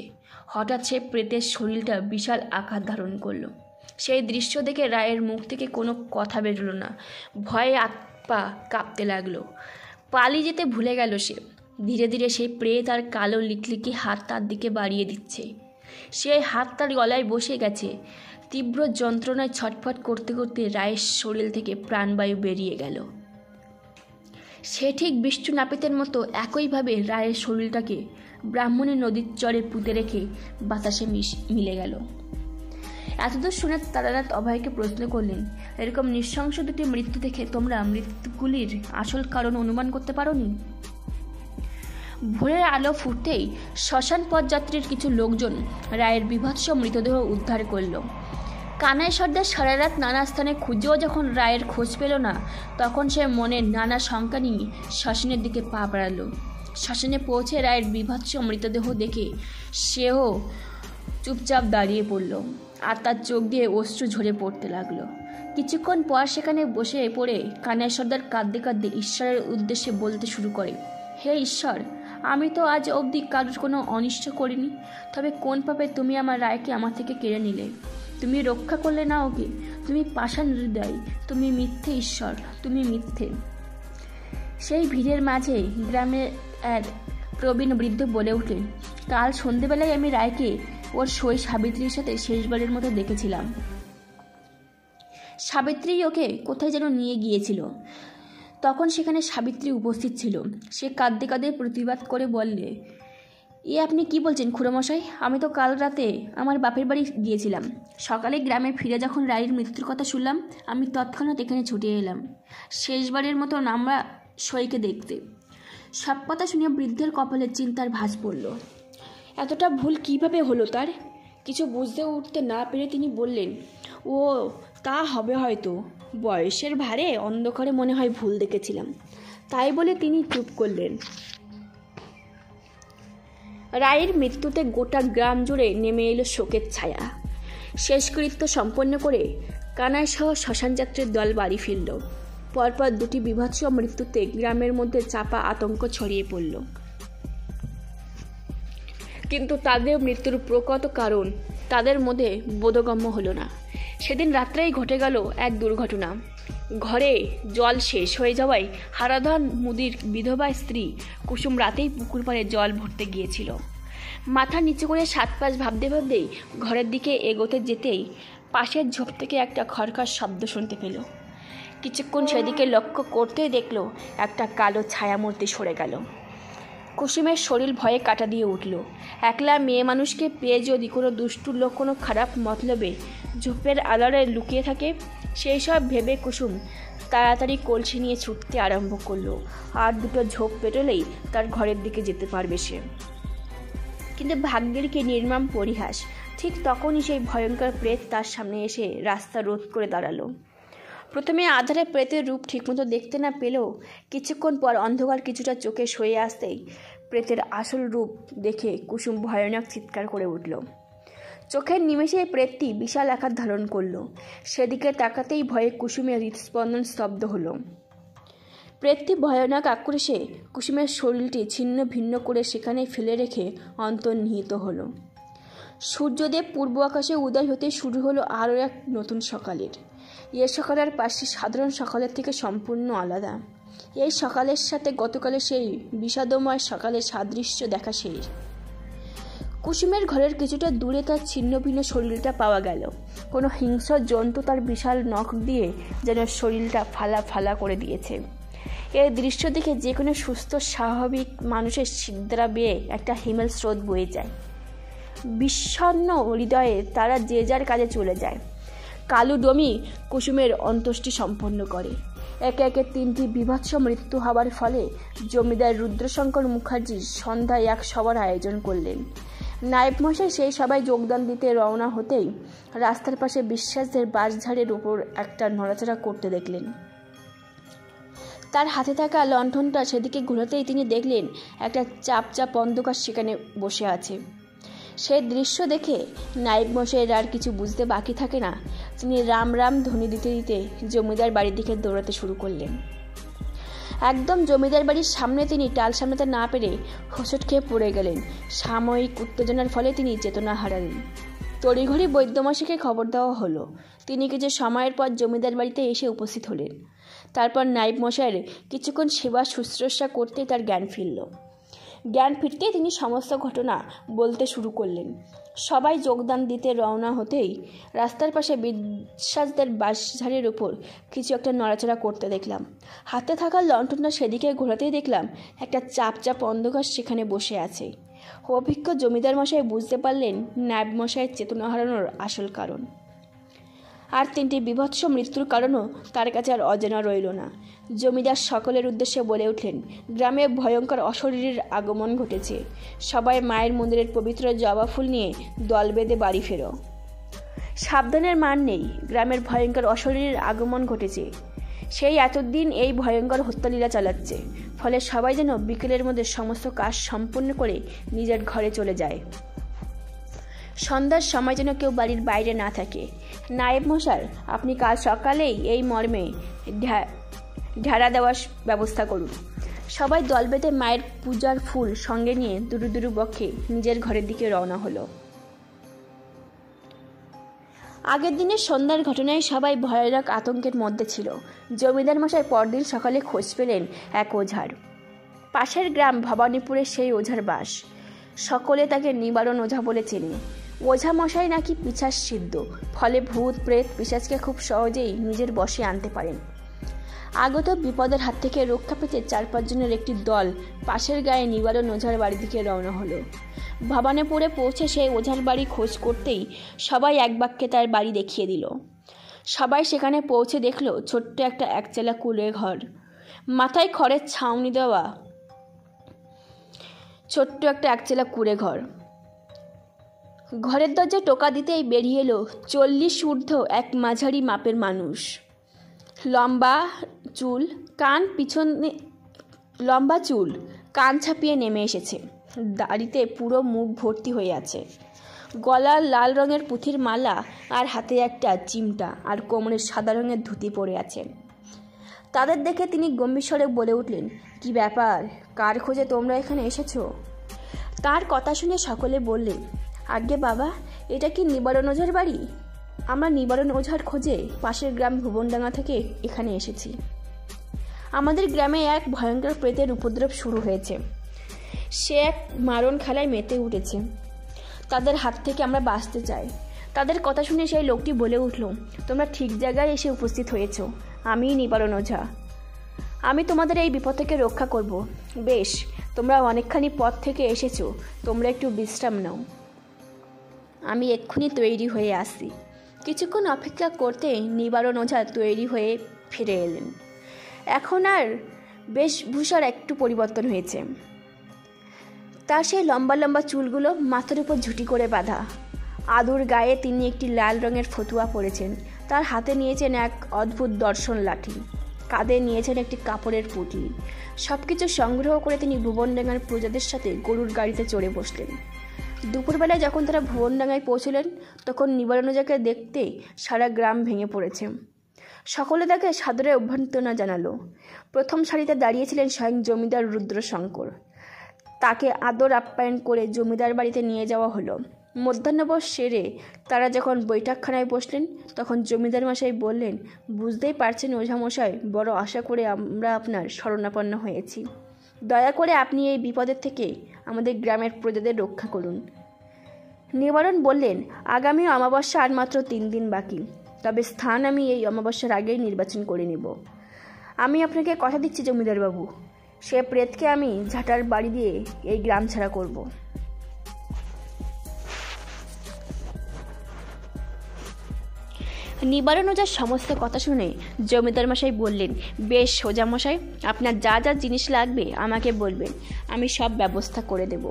হঠাৎ সে প্রেতের শরীরটা বিশাল আকার ধারণ করলো। সেই দৃশ্য দেখে রায়ের মুখ থেকে কোনো কথা বেরোলো না। ভয়ে হাত পা কাঁপতে লাগলো। পালিয়ে যেতে ভুলে গেল সে। ধীরে ধীরে সেই প্রেত আর কালো লিকলিকি হাত তার দিকে বাড়িয়ে দিচ্ছে। সেই হাত তার গলায় বসে গেছে। তীব্র যন্ত্রণায় ছটফট করতে করতে রায়ের শরীর থেকে প্রাণবায়ু বেরিয়ে গেল। সে ঠিক বিষ্ণু নাপিতের মতো একইভাবে রায়ের শরীরটাকে ব্রাহ্মণী নদীর চরে পুঁতে রেখে বাতাসে মিলে গেল। এতদূর শুনে তারানাথ অভয়কে প্রশ্ন করলেন, এরকম নৃশংস দুটি মৃত্যু দেখে তোমরা মৃত্যুগুলির আসল কারণ অনুমান করতে পারোনি? ভোরের আলো ফুটতেই শ্মশান পথযাত্রীর কিছু লোকজন রায়ের বীভৎস মৃতদেহ উদ্ধার করল। কানাই সর্দার সারা রাত নানা স্থানে খুঁজেও যখন রায়ের খোঁজ পেল না, তখন সে মনে নানা শঙ্কা নিয়ে শ্মশানের দিকে পা বাড়ালো। শ্মশানে পৌঁছে রায়ের বীভৎস মৃতদেহ দেখে সেও চুপচাপ দাঁড়িয়ে পড়ল, আর তার চোখ দিয়ে অশ্রু ঝরে পড়তে লাগলো। কিছুক্ষণ পর সেখানে বসে পড়ে কানাই সর্দার কাঁদতে কাঁদতে ঈশ্বরের উদ্দেশ্যে বলতে শুরু করে, হে ঈশ্বর, আমি তো আজ অবধি কারোর কোনো অনিষ্ট করিনি, তবে কোন পাপে তুমি আমার রায়কে আমার থেকে কেড়ে নিলে? তুমি রক্ষা করলে না ওকে। তুমি পাষাণ হৃদয়, তুমি মিথ্যে ঈশ্বর, তুমি মিথ্যে। সেই ভিড়ের মাঝে গ্রামের এক প্রবীণ বৃদ্ধ বলে উঠলেন, কাল সন্ধেবেলায় আমি রায়কে ওর সই সাবিত্রীর সাথে শেষবারের মতো দেখেছিলাম। সাবিত্রী ওকে কোথায় যেন নিয়ে গিয়েছিল। তখন সেখানে সাবিত্রী উপস্থিত ছিল। সে কাঁদতে কাঁদতে প্রতিবাদ করে বললে, আপনি কি বলছেন খুড়োমশাই? আমি তো কাল রাতে আমার বাপের বাড়ি গিয়েছিলাম। সকালে গ্রামে ফিরে যখন রায়ের মৃত্যুর কথা শুনলাম, আমি তৎক্ষণাৎ এখানে ছুটে এলাম শেষবারের মতো আমরা সইকে দেখতে। সব কথা শুনে বৃদ্ধের কপালে চিন্তার ভাঁজ পড়ল। এতটা ভুল কিভাবে হলো তার? কিছু বুঝতে উঠতে না পেরে তিনি বললেন, ও তা হবে হয়তো, বয়সের ভারে অন্ধকারে মনে হয় ভুল দেখেছিলাম। তাই বলে তিনি চুপ করলেন। রায়ের মৃত্যুতে গোটা গ্রাম জুড়ে নেমে এলো শোকের ছায়া। শেষকৃত্য সম্পন্ন করে কানাই সহ শ্মশান যাত্রীর দল বাড়ি ফিরল। পরপর দুটি বীভৎস মৃত্যুতে গ্রামের মধ্যে চাপা আতঙ্ক ছড়িয়ে পড়ল। কিন্তু তাদের মৃত্যুর প্রকৃত কারণ তাদের মধ্যে বোধগম্য হলো না। সেদিন রাত্রেই ঘটে গেল এক দুর্ঘটনা। ঘরে জল শেষ হয়ে যাওয়ায় হারাধন মুদির বিধবা স্ত্রী কুসুম রাতেই পুকুর পাড়ে জল ভরতে গিয়েছিল। মাথা নিচু করে 7 পাঁচ ভাবতে ভাবতেই ঘরের দিকে এগোতে যেতেই পাশের ঝোপ থেকে একটা খড়খড় শব্দ শুনতে পেল। কিছুক্ষণ সেদিকে লক্ষ্য করতেই দেখল একটা কালো ছায়ামূর্তি সরে গেল। কুসুমের শরীর ভয়ে কাটা দিয়ে উঠল। একলা মেয়ে মানুষকে পেয়ে যদি কোনো দুষ্টুর লোক কোনো খারাপ মতলবে ঝোপের আড়ালে লুকিয়ে থাকে, সেই সব ভেবে কুসুম তাড়াতাড়ি কলসি নিয়ে ছুটতে আরম্ভ করলো। আর দুটো ঝোপ পেরোলেই তার ঘরের দিকে যেতে পারবে সে। কিন্তু ভাগ্যের কি নির্মম পরিহাস, ঠিক তখনই সেই ভয়ঙ্কর প্রেত তার সামনে এসে রাস্তা রোধ করে দাঁড়ালো। প্রথমে আধারে প্রেতের রূপ ঠিকমতো দেখতে না পেলেও কিছুক্ষণ পর অন্ধকার কিছুটা চোখে সয়ে আসতেই প্রেতের আসল রূপ দেখে কুসুম ভয়ানক চিৎকার করে উঠল। চোখের নিমেষেই প্রেতটি বিশাল আকার ধারণ করল। সেদিকে তাকাতেই ভয়ে কুসুমের হৃদস্পন্দন স্তব্ধ হলো। প্রেতটি ভয়ানক আক্রোশে কুসুমের শরীরটি ছিন্ন ভিন্ন করে সেখানে ফেলে রেখে অন্তর্নিহিত হলো। সূর্যদেব পূর্ব আকাশে উদয় হতে শুরু হলো আরও এক নতুন সকালের। এ সকালের পাশে সাধারণ সকালের থেকে সম্পূর্ণ আলাদা। এই সকালের সাথে গতকালের সেই বিষাদময় সকালের সাদৃশ্য দেখা শেষ। কুসুমের ঘরের কিছুটা দূরে তার ছিন্ন ভিন্ন শরীরটা পাওয়া গেল। কোনো হিংস্র জন্তু তার বিশাল নখ দিয়ে যেন শরীরটা ফালা ফালা করে দিয়েছে। এই দৃশ্য দেখে যে কোনো সুস্থ স্বাভাবিক মানুষের শিদ্রা বেয়ে একটা হিমেল স্রোত বয়ে যায়। বিষণ্ণ হৃদয়ে তারা যে যার কাজে চলে যায়। কালু ডমি কুসুমের অন্ত্যেষ্টি সম্পন্ন করে। একে একে 3টি বীভৎস মৃত্যু হওয়ার ফলে জমিদার রুদ্রশঙ্কর মুখার্জি সন্ধ্যায় এক সভার আয়োজন করলেন। নায়েব মশাই সেই সবাই যোগদান দিতে রওনা হতেই রাস্তার পাশে বিশ্বাসদের বাঁশঝাড়ের উপর একটা নড়াচড়া করতে দেখলেন। তার হাতে থাকা লণ্ঠনটা সেদিকে ঘোরাতেই তিনি দেখলেন একটা চাপ চাপ অন্ধকার সেখানে বসে আছে। সেই দৃশ্য দেখে নায়েব মশাইয়ের আর কিছু বুঝতে বাকি থাকে না। তিনি রাম রাম ধ্বনি দিতে দিতে জমিদার বাড়ির দিকে দৌড়াতে শুরু করলেন। একদম জমিদার বাড়ির সামনে তিনি টাল সামলাতে না পেরে হোঁচট খেয়ে পড়ে গেলেন। সাময়িক উত্তেজনার ফলে তিনি চেতনা হারালেন। তড়িঘড়ি বৈদ্যমশাইকে খবর দেওয়া হলো। তিনি কিছু সময়ের পর জমিদার বাড়িতে এসে উপস্থিত হলেন। তারপর নায়েব মশাইয়ের কিছুক্ষণ সেবা শুশ্রূষা করতেই তার জ্ঞান ফিরল। জ্ঞান ফিরতেই তিনি সমস্ত ঘটনা বলতে শুরু করলেন। সবাই যোগদান দিতে রওনা হতেই রাস্তার পাশে বিশ্বাসদের বাঁশঝাড়ের উপর কিছু একটা নড়াচড়া করতে দেখলাম। হাতে থাকা লণ্ঠনটা সেদিকে ঘোরাতেই দেখলাম একটা চাপ চাপ অন্ধকার সেখানে বসে আছে। অভিজ্ঞ জমিদার মশাই বুঝতে পারলেন নায়েব মশাইয়ের চেতনা হারানোর আসল কারণ। আর 3টি বীভৎস মৃত্যুর কারণও তার কাছে আর অজানা রইল না। জমিদার সকলের উদ্দেশ্যে বলে উঠলেন, গ্রামে ভয়ঙ্কর অশরীরের আগমন ঘটেছে। সবাই মায়ের মন্দিরের পবিত্র জবা ফুল নিয়ে দল বেঁধে বাড়ি ফেরো। সাবধানের মান নেই, গ্রামের ভয়ঙ্কর অশরীরের আগমন ঘটেছে। সেই এতদিন এই ভয়ঙ্কর হত্যালীলা চালাচ্ছে। ফলে সবাই যেন বিকেলের মধ্যে সমস্ত কাজ সম্পন্ন করে নিজের ঘরে চলে যায়। সন্ধ্যার সময় যেন কেউ বাড়ির বাইরে না থাকে। নায়েব মশাই, আপনি কাল সকালেই এই মর্মে ঢেরা দেওয়ার ব্যবস্থা করুন। সবাই দল বেঁধে মায়ের পূজার ফুল সঙ্গে নিয়ে দুরু দুরু বক্ষে নিজের ঘরের দিকে রওনা হলো। আগের দিনের সন্ধ্যার ঘটনায় সবাই ভয়ানক আতঙ্কের মধ্যে ছিল। জমিদার মশাই পরদিন সকালে খোঁজ পেলেন এক ওঝার। পাশের গ্রাম ভবানীপুরে সেই ওঝার বাস। সকলে তাকে নিবারণ ওঝা বলে চেনে। ওঝা মশাই নাকি পিশাচ সিদ্ধ, ফলে ভূত প্রেত পিশাচকে খুব সহজেই নিজের বশে আনতে পারেন। আগত বিপদের হাত থেকে রক্ষা পেতে 4-5 জনের একটি দল পাশের গায়ে নিবারণ ওঝার বাড়ির দিকে রওনা হলো। ভবানীপুরে পৌঁছে সেই ওঝার বাড়ি খোঁজ করতেই সবাই এক বাক্যে তার বাড়ি দেখিয়ে দিল। সবাই সেখানে পৌঁছে দেখল ছোট্ট একটা একচালা কুঁড়ে ঘর, মাথায় খড়ের ছাউনি দেওয়া ছোট্ট একটা একচালা কুঁড়ে ঘর। ঘরের দরজায় টোকা দিতেই বেরিয়ে এলো 40 ঊর্ধ্ব এক মাঝারি মাপের মানুষ। লম্বা চুল, কান ছাপিয়ে নেমে এসেছে। দাড়িতে পুরো মুখ ভর্তি হয়ে আছে। গলার লাল রঙের পুঁথির মালা আর হাতে একটা চিমটা আর কোমরে সাদা রঙের ধুতি পরে আছে। তাদের দেখে তিনি গম্ভীর স্বরে বলে উঠলেন, কি ব্যাপার, কার খোঁজে তোমরা এখানে এসেছো? তার কথা শুনে সকলে বললেন, আজ্ঞে বাবা, এটা কি নিবারণ ওঝার বাড়ি? আমরা নিবারণ ওঝার খোঁজে পাশের গ্রাম ভুবনডাঙ্গা থেকে এখানে এসেছি। আমাদের গ্রামে এক ভয়ঙ্কর প্রেতের উপদ্রব শুরু হয়েছে। সে এক মারণ খেলায় মেতে উঠেছে। তাদের হাত থেকে আমরা বাঁচতে চাই। তাদের কথা শুনে সেই লোকটি বলে উঠল, তোমরা ঠিক জায়গায় এসে উপস্থিত হয়েছ। আমিই নিবারণ ওঝা। আমি তোমাদের এই বিপদ থেকে রক্ষা করব। বেশ, তোমরা অনেকখানি পথ থেকে এসেছো, তোমরা একটু বিশ্রাম নাও। আমি এক্ষুনি তৈরি হয়ে আসছি। কিছুক্ষণ অপেক্ষা করতেই নিবারণ ওঝা তৈরি হয়ে ফিরে এলেন। এখন আর বেশভূষার একটু পরিবর্তন হয়েছে। তার সেই লম্বা লম্বা চুলগুলো মাথার উপর ঝুঁটি করে বাঁধা। আদুর গায়ে তিনি একটি লাল রঙের ফতুয়া পরেছেন। তার হাতে নিয়েছেন এক অদ্ভুত দর্শন লাঠি, কাঁধে নিয়েছেন একটি কাপড়ের পুঁটলি। সব কিছু সংগ্রহ করে তিনি ভুবনডাঙ্গার প্রজাদের সাথে গরুর গাড়িতে চড়ে বসলেন। দুপুরবেলায় যখন তারা ভুবনডাঙ্গায় পৌঁছলেন, তখন নিবারণ ওঝাকে দেখতে সারা গ্রাম ভেঙে পড়েছে। সকলে তাকে সাদরে অভ্যর্থনা জানালো। প্রথম সারিতে দাঁড়িয়েছিলেন স্বয়ং জমিদার রুদ্রশঙ্কর। তাকে আদর আপ্যায়ন করে জমিদার বাড়িতে নিয়ে যাওয়া হলো। মধ্যাহ্নভোজ সেরে তারা যখন বৈঠকখানায় বসলেন, তখন জমিদার মশাই বললেন, বুঝতেই পারছেন ওঝামশাই, বড় আশা করে আমরা আপনার শরণাপন্ন হয়েছি। দয়া করে আপনি এই বিপদের থেকে আমাদের গ্রামের প্রজাদের রক্ষা করুন। নিবারণ বললেন, আগামী অমাবস্যা আর মাত্র 3 দিন বাকি, তবে স্থান আমি এই অমাবস্যার আগেই নির্বাচন করে নেব। আমি আপনাকে কথা দিচ্ছি জমিদারবাবু, সে প্রেতকে আমি ঝাঁটার বাড়ি দিয়ে এই গ্রাম ছাড়া করব। নিবারণ ওঝার সমস্ত কথা শুনে জমিদার মশাই বললেন, বেশ সোজা মশাই, আপনার যা যা জিনিস লাগবে আমাকে বলবেন, আমি সব ব্যবস্থা করে দেব।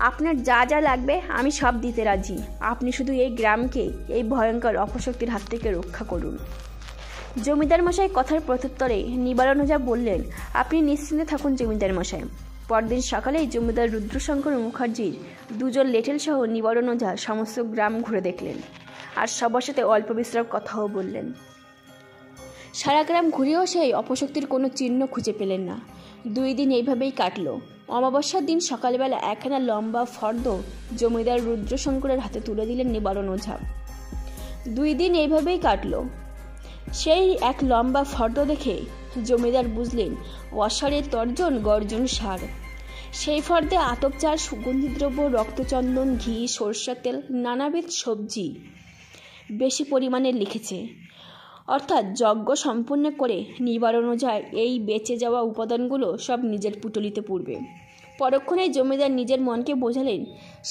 আপনার যা যা লাগবে আমি সব দিতে রাজি, আপনি শুধু এই গ্রামকে এই ভয়ঙ্কর অপশক্তির হাত থেকে রক্ষা করুন। জমিদার মশাই কথার প্রত্যুত্তরে নিবারণ ওঝা বললেন, আপনি নিশ্চিন্তে থাকুন জমিদার মশাই। পরদিন সকালেই জমিদার রুদ্রশঙ্কর মুখার্জির 2 জন লেঠেল সহ নিবারণ ওঝা সমস্ত গ্রাম ঘুরে দেখলেন, আর সবার সাথে অল্প বিশ্রাম কথাও বললেন। সারা গ্রাম ঘুরেও সেই অপশক্তির কোনো চিহ্ন খুঁজে পেলেন না। 2 দিন এইভাবেই কাটল। অমাবস্যার দিন সকালবেলা একখানা লম্বা ফর্দ জমিদার রুদ্রশঙ্করের হাতে তুলে দিলেন নিবারণ ওঝা। 2 দিন এইভাবেই কাটল। সেই এক লম্বা ফর্দ দেখে জমিদার বুঝলেন অসারের তর্জন গর্জন সার। সেই ফর্দে আতপ চাল, সুগন্ধি দ্রব্য, রক্তচন্দন, ঘি, সরষের তেল, নানাবিধ সবজি বেশি পরিমাণে লিখেছে, অর্থাৎ যজ্ঞ সম্পূর্ণ করে নিবারণ ওঝা এই বেঁচে যাওয়া উপাদানগুলো সব নিজের পুটলিতে পুরবে। পরক্ষণেই জমিদার নিজের মনকে বোঝালেন,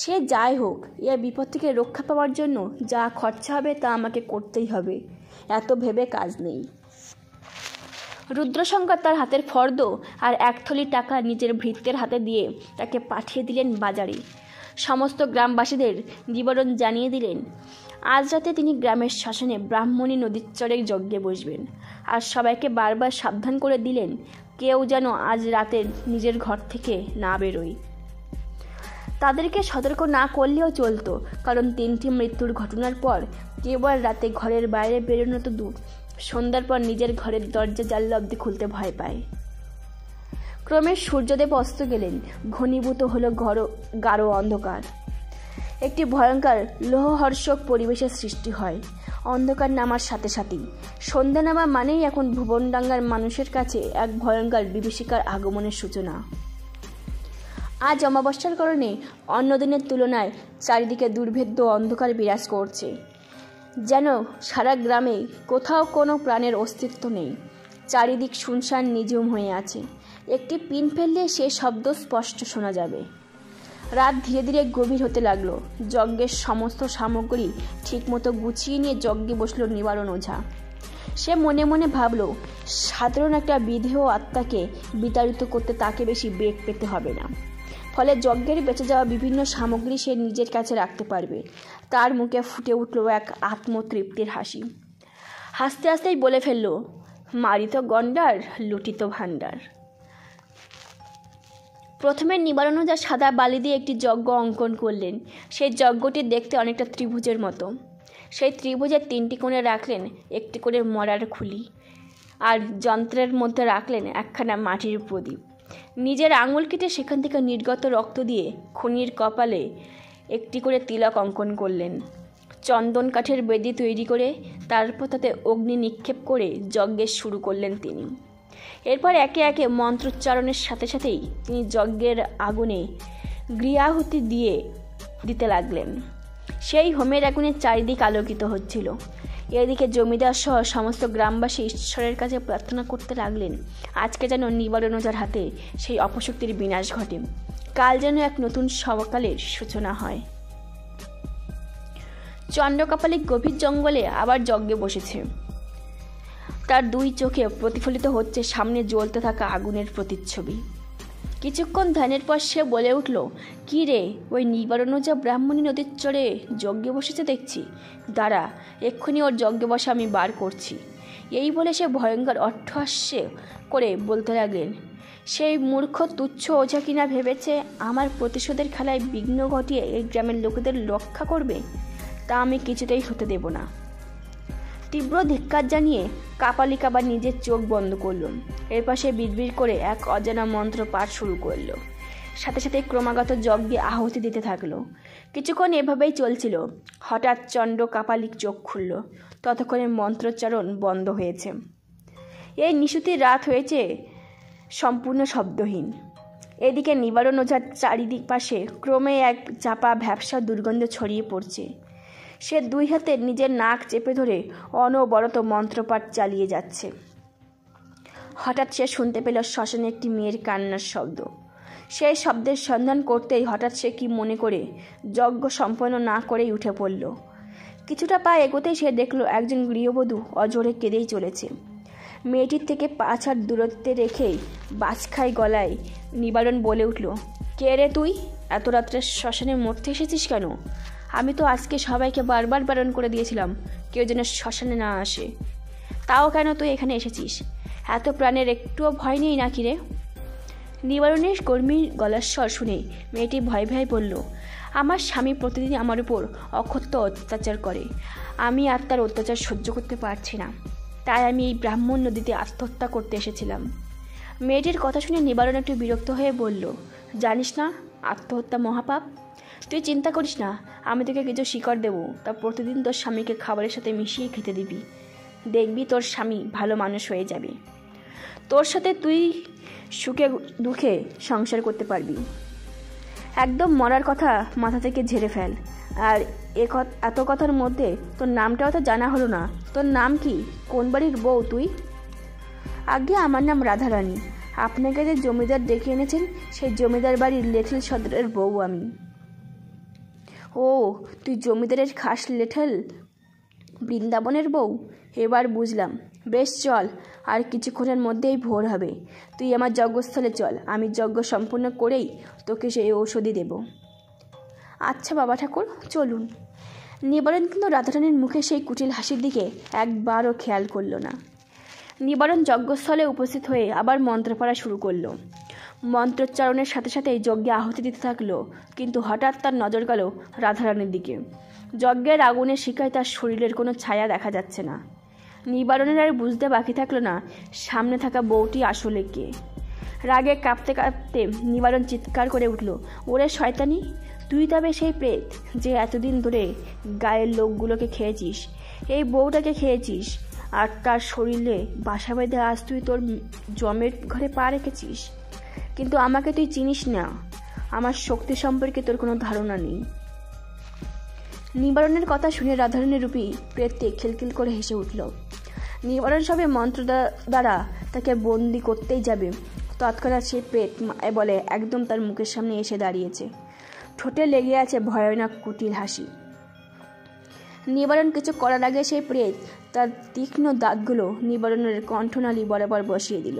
সে যাই হোক, এ বিপদ থেকে রক্ষা পাওয়ার জন্য যা খরচা হবে তা আমাকে করতেই হবে, এত ভেবে কাজ নেই। রুদ্রশঙ্কর তার হাতের ফর্দ আর 1 থলি টাকা নিজের ভৃত্যের হাতে দিয়ে তাকে পাঠিয়ে দিলেন বাজারে। সমস্ত গ্রামবাসীদের নিবারণ জানিয়ে দিলেন, আজ রাতে তিনি গ্রামের শ্মশানে ব্রাহ্মণী নদীর চরে যজ্ঞে বসবেন, আর সবাইকে বারবার সাবধান করে দিলেন কেউ যেন আজ রাতে নিজের ঘর থেকে না বেরোয়। তাদেরকে সতর্ক না করলেও চলতো, কারণ 3টি মৃত্যুর ঘটনার পর কেবল রাতে ঘরের বাইরে বেরোনো তো দূর, সন্ধ্যার পর নিজের ঘরের দরজা জানলা অবধি খুলতে ভয় পায়। ক্রমে সূর্যদেব অস্ত গেলেন, ঘনীভূত হলো গাঢ় অন্ধকার। একটি ভয়ঙ্কর লোহহর্ষক পরিবেশের সৃষ্টি হয়। অন্ধকার নামার সাথে সাথেই সন্ধ্যা নামা মানেই এখন ভুবনডাঙ্গার মানুষের কাছে এক ভয়ঙ্কর বিভীষিকার আগমনের সূচনা। আজ অমাবস্যার কারণে অন্য দিনের তুলনায় চারিদিকে দুর্ভেদ্য অন্ধকার বিরাজ করছে, যেন সারা গ্রামে কোথাও কোনো প্রাণের অস্তিত্ব নেই। চারিদিক শুনশান নিঝুম হয়ে আছে। একটি পিন ফেললে সে শব্দ স্পষ্ট শোনা যাবে। রাত ধীরে ধীরে গভীর হতে লাগলো। যজ্ঞের সমস্ত সামগ্রী ঠিকমতো গুছিয়ে নিয়ে যজ্ঞে বসলো নিবারণ ওঝা। সে মনে মনে ভাবল, সাধারণ একটা বিধেয় আত্মাকে বিতাড়িত করতে তাকে বেশি বেগ পেতে হবে না, ফলে যজ্ঞের বেঁচে যাওয়া বিভিন্ন সামগ্রী সে নিজের কাছে রাখতে পারবে। তার মুখে ফুটে উঠল এক আত্মতৃপ্তির হাসি। হাসতে হাসতেই বলে ফেলল, মারিত গন্ডার, লুটিত ভাণ্ডার। প্রথমে নিবারণ ওঝা সাদা বালি দিয়ে একটি যজ্ঞ অঙ্কন করলেন। সেই যজ্ঞটি দেখতে অনেকটা ত্রিভুজের মতো। সেই ত্রিভুজের 3টি কোণে রাখলেন একটি করে মরার খুলি, আর যন্ত্রের মধ্যে রাখলেন একখানা মাটির প্রদীপ। নিজের আঙুল কেটে সেখান থেকে নির্গত রক্ত দিয়ে খুনির কপালে একটি করে তিলক অঙ্কন করলেন। চন্দন কাঠের বেদি তৈরি করে তারপর তাতে অগ্নি নিক্ষেপ করে যজ্ঞের শুরু করলেন তিনি। এরপর একে একে মন্ত্রোচ্চারণের সাথে সাথেই তিনি যজ্ঞের আগুনে গৃহাহুতি দিতে লাগলেন। সেই হোমের আগুনে চারিদিক আলোকিত হচ্ছিল। এদিকে জমিদার সহ সমস্ত গ্রামবাসী ঈশ্বরের কাছে প্রার্থনা করতে লাগলেন, আজকে যেন নিবারণ ওঝার হাতে সেই অপশক্তির বিনাশ ঘটে, কাল যেন এক নতুন সকালের সূচনা হয়। চন্দ্রকপালী গভীর জঙ্গলে আবার যজ্ঞে বসেছে। তার 2 চোখে প্রতিফলিত হচ্ছে সামনে জ্বলতে থাকা আগুনের প্রতিচ্ছবি। কিছুক্ষণ ধ্যানের পর সে বলে উঠল, কি রে, ওই নিবারণ ওঝা ব্রাহ্মণী নদীর চরে যজ্ঞে বসেছে দেখছি, দাঁড়া, এক্ষুনি ওর যজ্ঞে বসা আমি বার করছি। এই বলে সে ভয়ঙ্কর অট্টহাস্য করে বলতে লাগলেন, সেই মূর্খ তুচ্ছ ওঝা কিনা ভেবেছে আমার প্রতিশোধের খেলায় বিঘ্ন ঘটিয়ে এই গ্রামের লোকেদের রক্ষা করবে, তা আমি কিছুতেই হতে দেব না। তীব্র ধিক্কার জানিয়ে কাপালিক আবার নিজের চোখ বন্ধ করল। এরপর সে বিড়বিড় করে এক অজানা মন্ত্র পাঠ শুরু করল। সাথে সাথে ক্রমাগত যজ্ঞে আহুতি দিতে থাকলো। কিছুক্ষণ এভাবেই চলছিল। হঠাৎ চন্দ্র কাপালিক চোখ খুলল। ততক্ষণে মন্ত্রোচ্চারণ বন্ধ হয়েছে। এই নিশুতির রাত হয়েছে সম্পূর্ণ শব্দহীন। এদিকে নিবারণ ওঝার চারিদিক পাশে ক্রমে এক চাপা ভ্যাপসা দুর্গন্ধ ছড়িয়ে পড়ছে। সে দুই হাতে নিজের নাক চেপে ধরে অনবরত মন্ত্রপাঠ চালিয়ে যাচ্ছে। হঠাৎ সে শুনতে পেল শ্মশানে একটি মেয়ের কান্নার শব্দ। সেই শব্দের সন্ধান করতেই হঠাৎ সে কি মনে করে যজ্ঞ সম্পন্ন না করেই উঠে পড়ল। কিছুটা পা এগোতেই সে দেখল একজন গৃহবধূ অজরে কেঁদেই চলেছে। মেয়েটির থেকে 5 হাত দূরত্বে রেখেই বাজখাই গলায় নিবারণ বলে উঠল, কে রে তুই? এত রাত্রে শ্মশানে মরতে এসেছিস কেন? আমি তো আজকে সবাইকে বারবার বারণ করে দিয়েছিলাম কেউ যেন শ্মশানে না আসে, তাও কেন তুই এখানে এসেছিস? এত প্রাণের একটুও ভয় নেই নাকি রে? নিবারণের কর্মীর গলার স্বর শুনে মেয়েটি ভয় ভয় বলল, আমার স্বামী প্রতিদিন আমার উপর অকথ্য অত্যাচার করে, আমি আর তার অত্যাচার সহ্য করতে পারছি না, তাই আমি এই ব্রাহ্মণ নদীতে আত্মহত্যা করতে এসেছিলাম। মেয়েটির কথা শুনে নিবারণ একটু বিরক্ত হয়ে বলল, জানিস না আত্মহত্যা মহাপাপ? তুই চিন্তা করিস না, আমি তোকে কিছু শিকড় দেবো, তা প্রতিদিন তোর স্বামীকে খাবারের সাথে মিশিয়ে খেতে দিবি, দেখবি তোর স্বামী ভালো মানুষ হয়ে যাবে, তোর সাথে তুই সুখে দুঃখে সংসার করতে পারবি। একদম মরার কথা মাথা থেকে ঝেড়ে ফেল। আর এত কথার মধ্যে তোর নামটাও তো জানা হলো না, তোর নাম কি? কোন বাড়ির বউ তুই? আগে আমার নাম রাধারানী, আপনাকে যে জমিদার ডেকে এনেছেন সেই জমিদার বাড়ির লেঠেল সদরের বউ আমি। ও, তুই জমিদারের খাস লেঠেল বৃন্দাবনের বউ? এবার বুঝলাম। বেশ চল, আর কিছুক্ষণের মধ্যেই ভোর হবে, তুই আমার যজ্ঞস্থলে চল, আমি যজ্ঞ সম্পূর্ণ করেই তোকে সেই ঔষধি দেব। আচ্ছা বাবা ঠাকুর, চলুন। নিবারণ কিন্তু রাধারানীর মুখে সেই কুটিল হাসির দিকে একবারও খেয়াল করল না। নিবারণ যজ্ঞস্থলে উপস্থিত হয়ে আবার মন্ত্র পড়া শুরু করলো। মন্ত্রোচ্চারণের সাথে সাথেই যজ্ঞে আহুতি দিতে থাকলো, কিন্তু হঠাৎ তার নজর গেল রাধারানীর দিকে। যজ্ঞের আগুনের শিখায় তার শরীরের কোনো ছায়া দেখা যাচ্ছে না। নিবারণের আর বুঝতে বাকি থাকলো না সামনে থাকা বউটি আসলে কে। রাগে কাঁপতে কাঁপতে নিবারণ চিৎকার করে উঠল, ওরে শয়তানি, তুই তবে সেই প্রেত যে এতদিন ধরে গায়ের লোকগুলোকে খেয়েছিস, এই বউটাকে খেয়েছিস, আর তার শরীরে বাসা বেঁধে আজ তুই তোর জমের ঘরে পা রেখেছিস। কিন্তু আমাকে তুই চিনিস না, আমার শক্তি সম্পর্কে তোর কোনো ধারণা নেই। নিবারণের কথা শুনে রাধারানীর রূপী প্রেতটি খিলখিল করে হেসে উঠল। নিবারণ সবে মন্ত্র দ্বারা তাকে বন্দি করতেই যাবে, তৎক্ষণাৎ সেই প্রেত বলে একদম তার মুখের সামনে এসে দাঁড়িয়েছে। ঠোঁটে লেগে আছে ভয়ানক কুটিল হাসি। নিবারণ কিছু করার আগে সেই প্রেত তার তীক্ষ্ণ দাঁতগুলো নিবারণের কণ্ঠনালী বরাবর বসিয়ে দিল।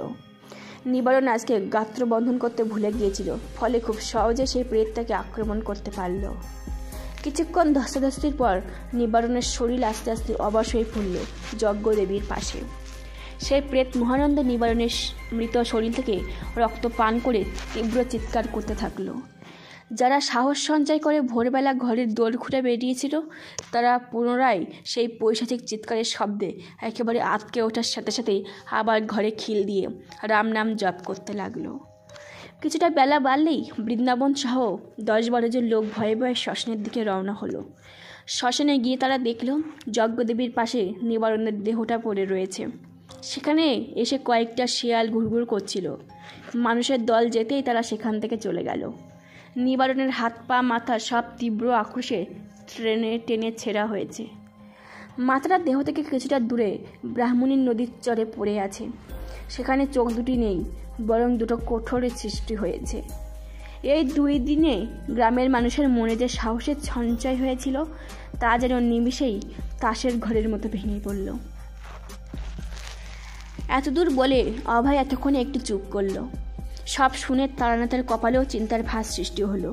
নিবারণ আজকে গাত্র বন্ধন করতে ভুলে গিয়েছিল, ফলে খুব সহজে সেই প্রেতটাকে আক্রমণ করতে পারল। কিছুক্ষণ ধস্তাধস্তির পর নিবারণের শরীর আস্তে আস্তে অবশ হয়ে পড়ল যজ্ঞদেবীর পাশে। সেই প্রেত মহানন্দে নিবারণের মৃত শরীর থেকে রক্ত পান করে তীব্র চিৎকার করতে থাকলো। যারা সাহস সঞ্চয় করে ভোরবেলা ঘরের দোর খুঁড়ে বেরিয়েছিল, তারা পুনরায় সেই পৈশাচিক চিৎকারের শব্দে একেবারে আটকে ওঠার সাথে সাথেই আবার ঘরে খিল দিয়ে রাম নাম জপ করতে লাগলো। কিছুটা বেলা বাড়লেই বৃন্দাবন সহ 10-12 জন লোক ভয়ে ভয়ে শ্মশানের দিকে রওনা হলো। শ্মশানে গিয়ে তারা দেখল যজ্ঞদেবীর পাশে নিবারণের দেহটা পড়ে রয়েছে। সেখানে এসে কয়েকটা শিয়াল ঘুরঘুর করছিল। মানুষের দল যেতেই তারা সেখান থেকে চলে গেল। নিবারণের হাত পা মাথা সব তীব্র আক্রোশে টেনে ছেঁড়া হয়েছে। মাথাটা দেহ থেকে কিছুটা দূরে ব্রাহ্মণীর নদীর চরে পড়ে আছে। সেখানে চোখ দুটি নেই, বরং দুটো কোঠরের সৃষ্টি হয়েছে। এই 2 দিনে গ্রামের মানুষের মনে যে সাহসের সঞ্চয় হয়েছিল, তা যেন নিমিষেই তাসের ঘরের মতো ভেঙে পড়ল। এতদূর বলে অভয় এতক্ষণে একটু চুপ করল। সব শুনে তারানাথের কপালেও চিন্তার ভাঁজ সৃষ্টি হলো।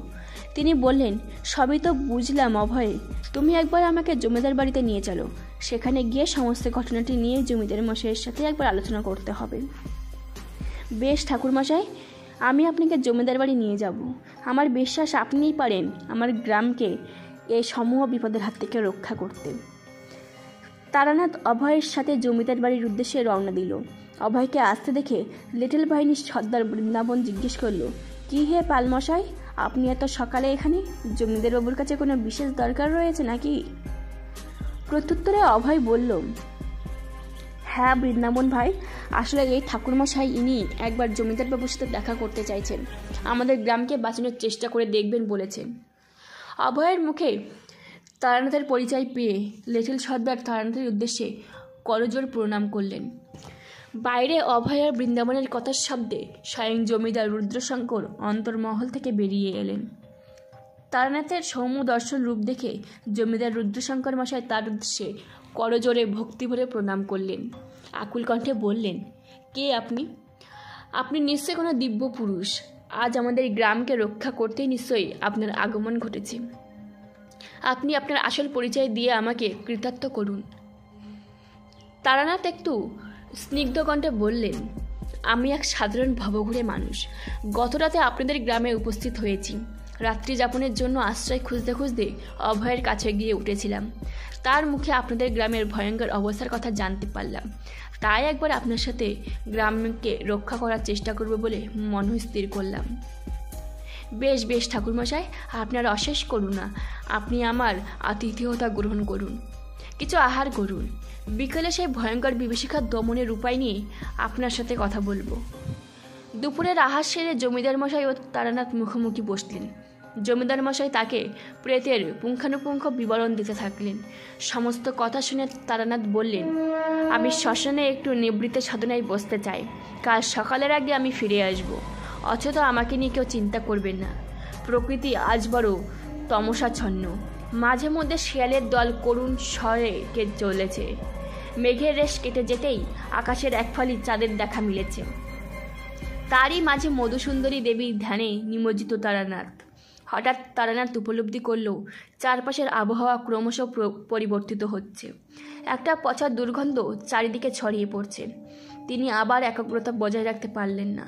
তিনি বললেন, সবই তো বুঝলাম অভয়, তুমি একবার আমাকে জমিদার বাড়িতে নিয়ে চলো, সেখানে গিয়ে সমস্ত ঘটনাটি নিয়ে জমিদার মশাইয়ের সাথে একবার আলোচনা করতে হবে। বেশ ঠাকুরমশাই, আমি আপনাকে জমিদার বাড়ি নিয়ে যাব। আমার বিশ্বাস আপনিই পারেন আমার গ্রামকে এই সমূহ বিপদের হাত থেকে রক্ষা করতে। তারানাথ অভয়ের সাথে জমিদার বাড়ির উদ্দেশ্যে রওনা দিল। অভয়কে আসতে দেখে লিটল বাহিনীর সর্দার বৃন্দাবন জিজ্ঞেস করল, কি হে পালমশাই, আপনি এত সকালে এখানে? জমিদার বাবুর কাছে কোনো বিশেষ দরকার রয়েছে নাকি? প্রত্যুত্তরে অভয় বলল, হ্যাঁ বৃন্দাবন ভাই, আসলে এই ঠাকুরমশাই ইনি একবার জমিদার বাবুর সাথে দেখা করতে চাইছেন, আমাদের গ্রামকে বাঁচানোর চেষ্টা করে দেখবেন বলেছেন। অভয়ের মুখে তারানাথের পরিচয় পেয়ে লিটল সর্দার তারানাথের উদ্দেশ্যে করজোড় প্রণাম করলেন। বাইরে অভয় আর বৃন্দাবনের কথার শব্দে স্বয়ং জমিদার রুদ্রশঙ্কর অন্তর্মহল থেকে বেরিয়ে এলেন। তারানাথের সৌম্য দর্শন রূপ দেখে জমিদার রুদ্রশঙ্কর মশাই তার উদ্দেশ্যে করজোড়ে ভক্তিভরে প্রণাম করলেন। আকুল কণ্ঠে বললেন, কে আপনি? আপনি নিশ্চয়ই কোনো দিব্য পুরুষ। আজ আমাদের গ্রামকে রক্ষা করতেই নিশ্চয়ই আপনার আগমন ঘটেছে। আপনি আপনার আসল পরিচয় দিয়ে আমাকে কৃতার্থ করুন। তারানাথ একটু স্নিগ্ধ কণ্ঠে বললেন, আমি এক সাধারণ ভবঘুরে মানুষ। গতরাতে আপনাদের গ্রামে উপস্থিত হয়েছি। রাত্রি যাপনের জন্য আশ্রয় খুঁজতে খুঁজতে অভয়ের কাছে গিয়ে উঠেছিলাম। তার মুখে আপনাদের গ্রামের ভয়ঙ্কর অবস্থার কথা জানতে পারলাম। তাই একবার আপনার সাথে গ্রামকে রক্ষা করার চেষ্টা করব বলে মনস্থির করলাম। বেশ বেশ ঠাকুরমশাই, আপনার অশেষ করুণা। আপনি আমার আতিথেয়তা গ্রহণ করুন, কিছু আহার করুন। বিকেলে সেই ভয়ঙ্কর বিভীষিকার দমনের উপায় নিয়ে আপনার সাথে কথা বলবো। দুপুরের আহার সেরে জমিদার মশাই ও তারানাথ মুখোমুখি বসলেন। জমিদার মশাই তাকে প্রেতের পুঙ্খানুপুঙ্খ বিবরণ দিতে থাকলেন। সমস্ত কথা শুনে তারানাথ বললেন, আমি শ্মশানে একটু নিবৃত্তি সাধনায় বসতে চাই। কাল সকালের আগে আমি ফিরে আসব। অথচ আমাকে নিয়ে কেউ চিন্তা করবেন না। প্রকৃতি আজ বড় তমসাচ্ছন্ন। মাঝে মধ্যে শিয়ালের দল করুণ স্বরে চলেছে। মেঘের রেশ কেটে যেতেই আকাশের এক ফালি চাঁদের দেখা মিলেছে। তারই মাঝে মধুসুন্দরী দেবীর ধ্যানে নিমজ্জিত তারানাথ। হঠাৎ তারানাথ উপলব্ধি করল চারপাশের আবহাওয়া ক্রমশ পরিবর্তিত হচ্ছে। একটা পচা দুর্গন্ধ চারিদিকে ছড়িয়ে পড়ছে। তিনি আবার একাগ্রতা বজায় রাখতে পারলেন না।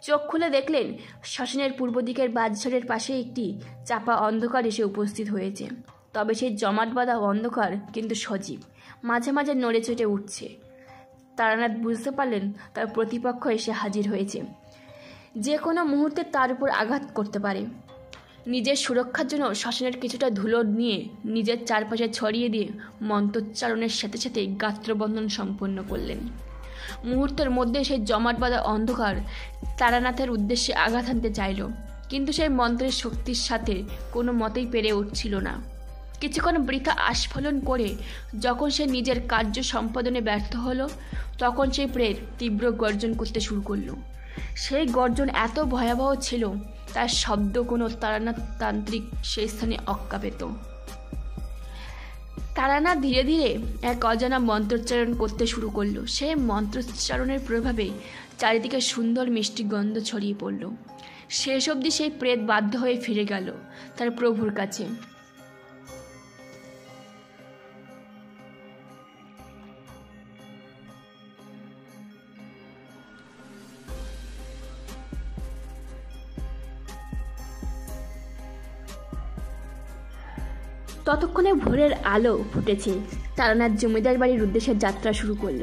চোখ খুলে দেখলেন শ্মশানের পূর্ব দিকের বাঁশঝাড়ের পাশে একটি চাপা অন্ধকার এসে উপস্থিত হয়েছে। তবে সেই জমাট বাঁধা অন্ধকার কিন্তু সজীব, মাঝে মাঝে নড়ে চড়ে উঠছে। তারানাথ বুঝতে পারলেন তার প্রতিপক্ষ এসে হাজির হয়েছে, যে কোনো মুহূর্তে তার উপর আঘাত করতে পারে। নিজের সুরক্ষার জন্য শ্মশানের কিছুটা ধুলো নিয়ে নিজের চারপাশে ছড়িয়ে দিয়ে মন্ত্রোচ্চারণের সাথে সাথে গাত্রবন্ধন সম্পন্ন করলেন। মুহূর্তের মধ্যে সেই জমাট বাঁধা অন্ধকার তারানাথের উদ্দেশ্যে আঘাত হানতে চাইল, কিন্তু সেই মন্ত্রের শক্তির সাথে কোনো মতেই পেরে উঠছিল না। কিছুক্ষণ বৃথা আস্ফালন করে যখন সে নিজের কার্য সম্পাদনে ব্যর্থ হলো, তখন সেই প্রেত তীব্র গর্জন করতে শুরু করলো। সেই গর্জন এত ভয়াবহ ছিল, তার শব্দ কোনো তারানাথ তান্ত্রিক সেই স্থানে অক্কা পেত। তারানাথ ধীরে ধীরে এক অজানা মন্ত্রোচ্চারণ করতে শুরু করলো। সেই মন্ত্রোচ্চারণের প্রভাবে চারিদিকে সুন্দর মিষ্টি গন্ধ ছড়িয়ে পড়ল। শেষ অবধি সেই প্রেত বাধ্য হয়ে ফিরে গেল তার প্রভুর কাছে। ততক্ষণে ভোরের আলো ফুটেছে। তারানাথ জমিদার বাড়ির উদ্দেশ্যে যাত্রা শুরু করল।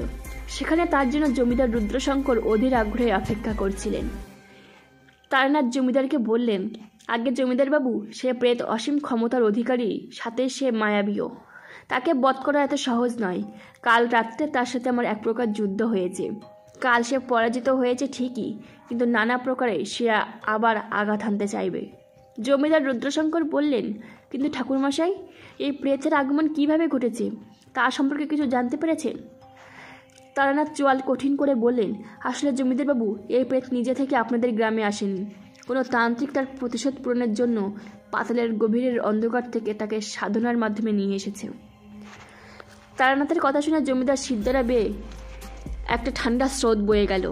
সেখানে তার জন্য জমিদার রুদ্রশঙ্কর অধীর আগ্রহে অপেক্ষা করছিলেন। তারানাথ জমিদারকে বললেন, আগে জমিদার বাবু, সে প্রেত অসীম ক্ষমতার অধিকারী, সাথে সে মায়াবীও। তাকে বধ করা এত সহজ নয়। কাল রাত্রে তার সাথে আমার এক প্রকার যুদ্ধ হয়েছে। কাল সে পরাজিত হয়েছে ঠিকই, কিন্তু নানা প্রকারে সে আবার আঘাত হানতে চাইবে। জমিদার রুদ্রশঙ্কর বললেন, কিন্তু ঠাকুরমশাই, এই প্রেতের আগমন কিভাবে ঘটেছে তা সম্পর্কে কিছু জানতে পেরেছেন? তারানাথ চোয়াল কঠিন করে বললেন, আসলে জমিদার বাবু, এই প্রেত নিজে থেকে আপনাদের গ্রামে আসেনি। কোনো তান্ত্রিক তার প্রতিশোধ পূরণের জন্য পাতালের গভীরের অন্ধকার থেকে তাকে সাধনার মাধ্যমে নিয়ে এসেছে। তারানাথের কথা শুনে জমিদার সিদ্ধারা বেয়ে একটা ঠান্ডা স্রোত বয়ে গেল।